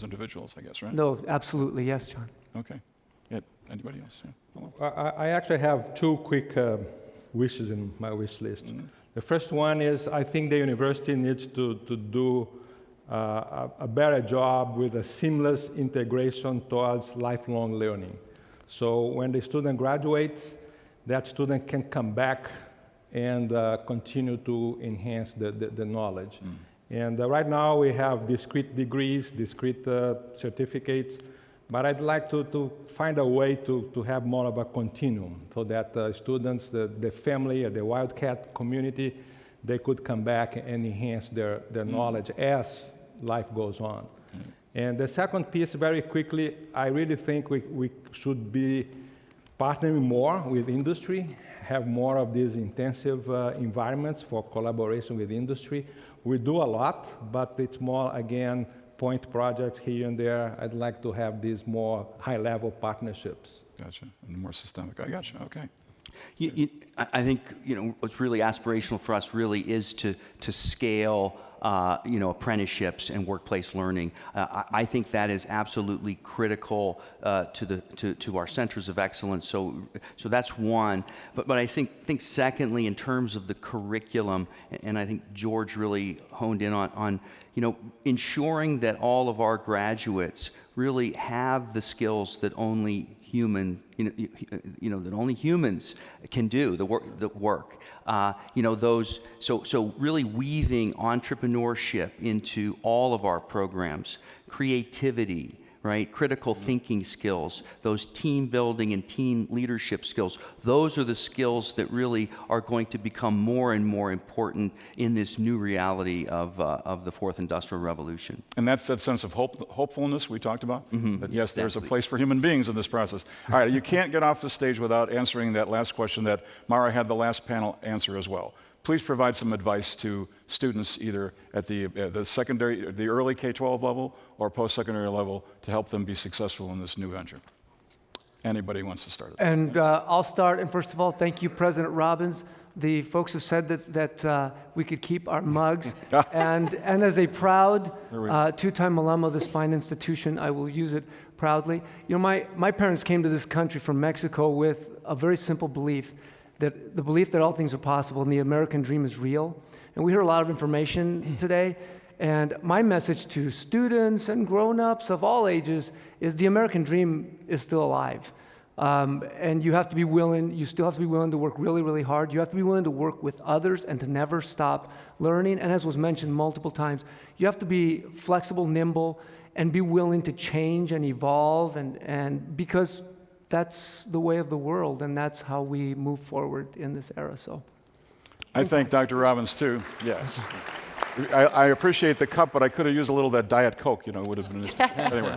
individuals, I guess, right? No, absolutely, yes, John. Okay. Yeah, anybody else? Yeah. Hello. I actually have two quick wishes in my wish list. The first one is I think the university needs to do a better job with a seamless integration towards lifelong learning. So when the student graduates, that student can come back and continue to enhance the knowledge. And right now we have discrete degrees, discrete certificates, but I'd like to find a way to have more of a continuum so that students, the family, or the Wildcat community, they could come back and enhance their knowledge as life goes on. And the second piece, very quickly, I really think we should be partnering more with industry, have more of these intensive environments for collaboration with industry. We do a lot, but it's more, again, point projects here and there. I'd like to have these more high-level partnerships. Gotcha, and more systemic. I gotcha, okay. I think what's really aspirational for us really is to scale apprenticeships and workplace learning. I think that is absolutely critical to our centers of excellence. So that's one. But I think secondly, in terms of the curriculum, and I think George really honed in on ensuring that all of our graduates really have the skills that only that only humans can do the work. So really weaving entrepreneurship into all of our programs, creativity, right? Critical thinking skills, those team building and team leadership skills. Those are the skills that really are going to become more and more important in this new reality of the fourth industrial revolution. And that's that sense of hopefulness we talked about? That yes, there's a Exactly. place for human beings in this process. All right, you can't get off the stage without answering that last question that Mara had the last panel answer as well. Please provide some advice to students either at the secondary, the early K-12 level or post-secondary level to help them be successful in this new venture. Anybody wants to start? And I'll start. And first of all, thank you, President Robbins. The folks have said that we could keep our mugs. and as a proud two-time alum of this fine institution, I will use it proudly. My parents came to this country from Mexico with a very simple belief, that the belief that all things are possible and the American dream is real. And we hear a lot of information today. And my message to students and grown-ups of all ages is the American dream is still alive. And you still have to be willing to work really, really hard. You have to be willing to work with others and to never stop learning. And as was mentioned multiple times, you have to be flexible, nimble, and be willing to change and evolve, and because that's the way of the world, and that's how we move forward in this era. So, I thank Dr. Robbins too. Yes. I appreciate the cup, but I could have used a little of that Diet Coke. It would have been interesting. Anyway,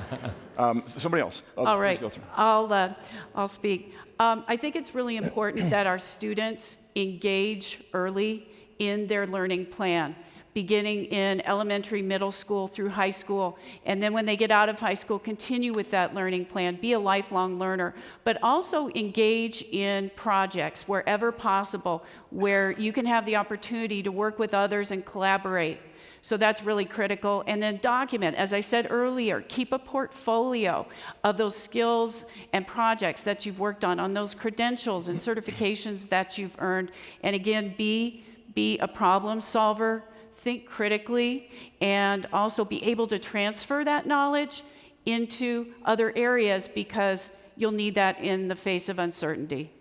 somebody else. All right, go through. I'll speak. I think it's really important that our students engage early in their learning plan, beginning in elementary, middle school, through high school, and then when they get out of high school, continue with that learning plan, be a lifelong learner, but also engage in projects wherever possible, where you can have the opportunity to work with others and collaborate. So that's really critical. And then document, as I said earlier, keep a portfolio of those skills and projects that you've worked on those credentials and certifications that you've earned. And again, be a problem solver, think critically, and also be able to transfer that knowledge into other areas, because you'll need that in the face of uncertainty.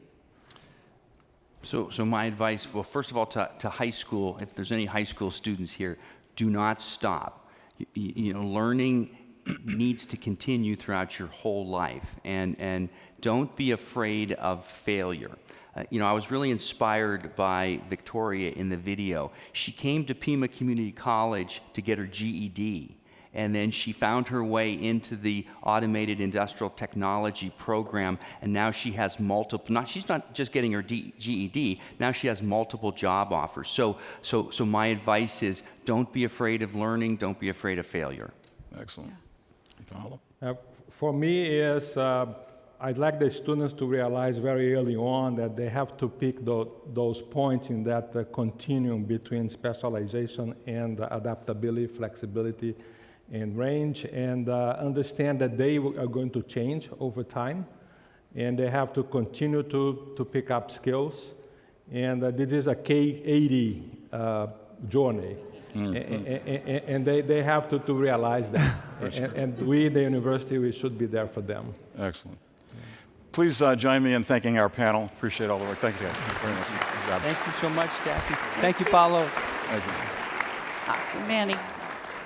So my advice, well, first of all, to high school, if there's any high school students here, do not stop. Learning needs to continue throughout your whole life, and don't be afraid of failure. I was really inspired by Victoria in the video. She came to Pima Community College to get her GED, and then she found her way into the automated industrial technology program, and now she has she's not just getting her GED, now she has multiple job offers. So my advice is, don't be afraid of learning, don't be afraid of failure. Excellent. For me, I'd like the students to realize very early on that they have to pick those points in that continuum between specialization and adaptability, flexibility, and range, and understand that they are going to change over time. and they have to continue to pick up skills. And this is a K-80 journey. And they have to realize that. And we, the university, we should be there for them. Excellent. Please join me in thanking our panel. Appreciate all the work. Thanks, guys. Very much. Good job. Thank you so much, Kathy. Thank you, Paulo. Thank you. Awesome, Manny.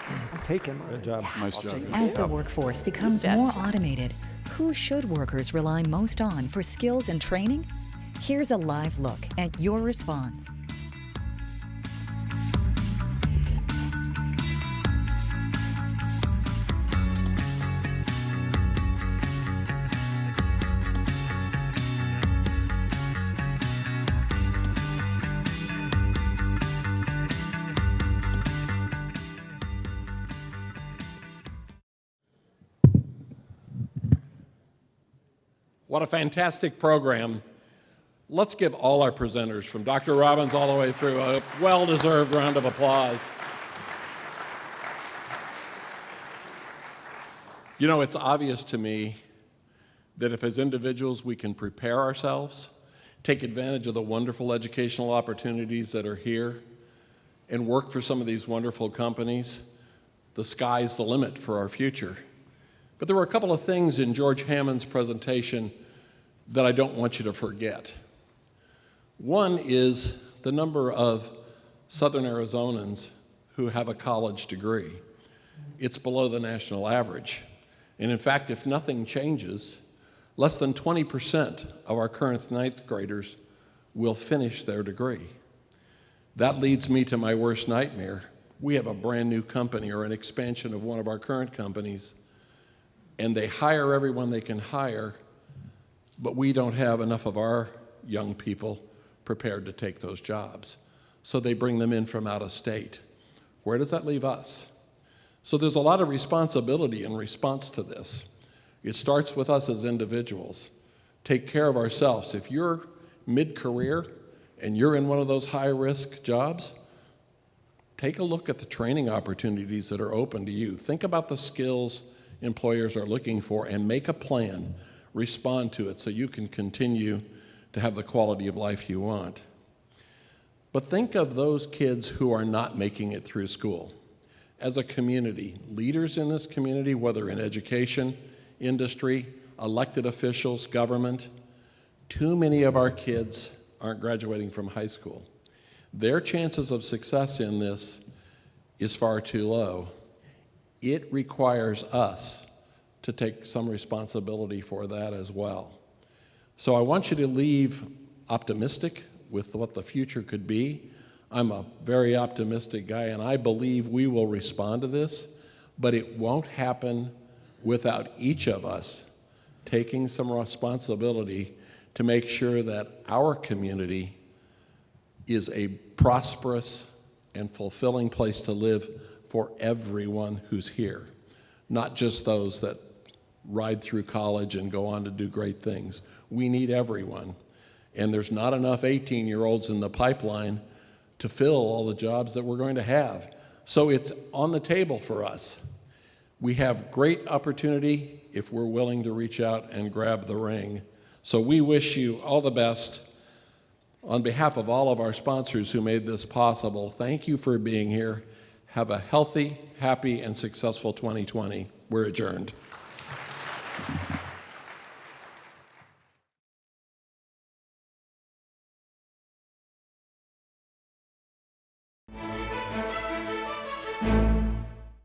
I'm taking Good job. Nice job. As the workforce becomes more automated, who should workers rely most on for skills and training? Here's a live look at your response. What a fantastic program. Let's give all our presenters, from Dr. Robbins all the way through, a well-deserved round of applause. You know, it's obvious to me that if as individuals we can prepare ourselves, take advantage of the wonderful educational opportunities that are here, and work for some of these wonderful companies, the sky's the limit for our future. But there were a couple of things in George Hammond's presentation that I don't want you to forget. One is the number of Southern Arizonans who have a college degree. It's below the national average. And in fact, if nothing changes, less than 20% of our current ninth graders will finish their degree. That leads me to my worst nightmare. We have a brand new company or an expansion of one of our current companies, and they hire everyone they can hire, but we don't have enough of our young people prepared to take those jobs. So they bring them in from out of state. Where does that leave us? So there's a lot of responsibility in response to this. It starts with us as individuals. Take care of ourselves. If you're mid-career and you're in one of those high-risk jobs, take a look at the training opportunities that are open to you. Think about the skills employers are looking for and make a plan. Respond to it so you can continue to have the quality of life you want. But think of those kids who are not making it through school. As a community, leaders in this community, whether in education, industry, elected officials, government, too many of our kids aren't graduating from high school. Their chances of success in this is far too low. It requires us to take some responsibility for that as well. So I want you to leave optimistic with what the future could be. I'm a very optimistic guy, and I believe we will respond to this, but it won't happen without each of us taking some responsibility to make sure that our community is a prosperous and fulfilling place to live for everyone who's here, not just those that ride through college and go on to do great things. We need everyone. And there's not enough 18-year-olds in the pipeline to fill all the jobs that we're going to have. So it's on the table for us. We have great opportunity if we're willing to reach out and grab the ring. So we wish you all the best. On behalf of all of our sponsors who made this possible, thank you for being here. Have a healthy, happy, and successful 2020. We're adjourned.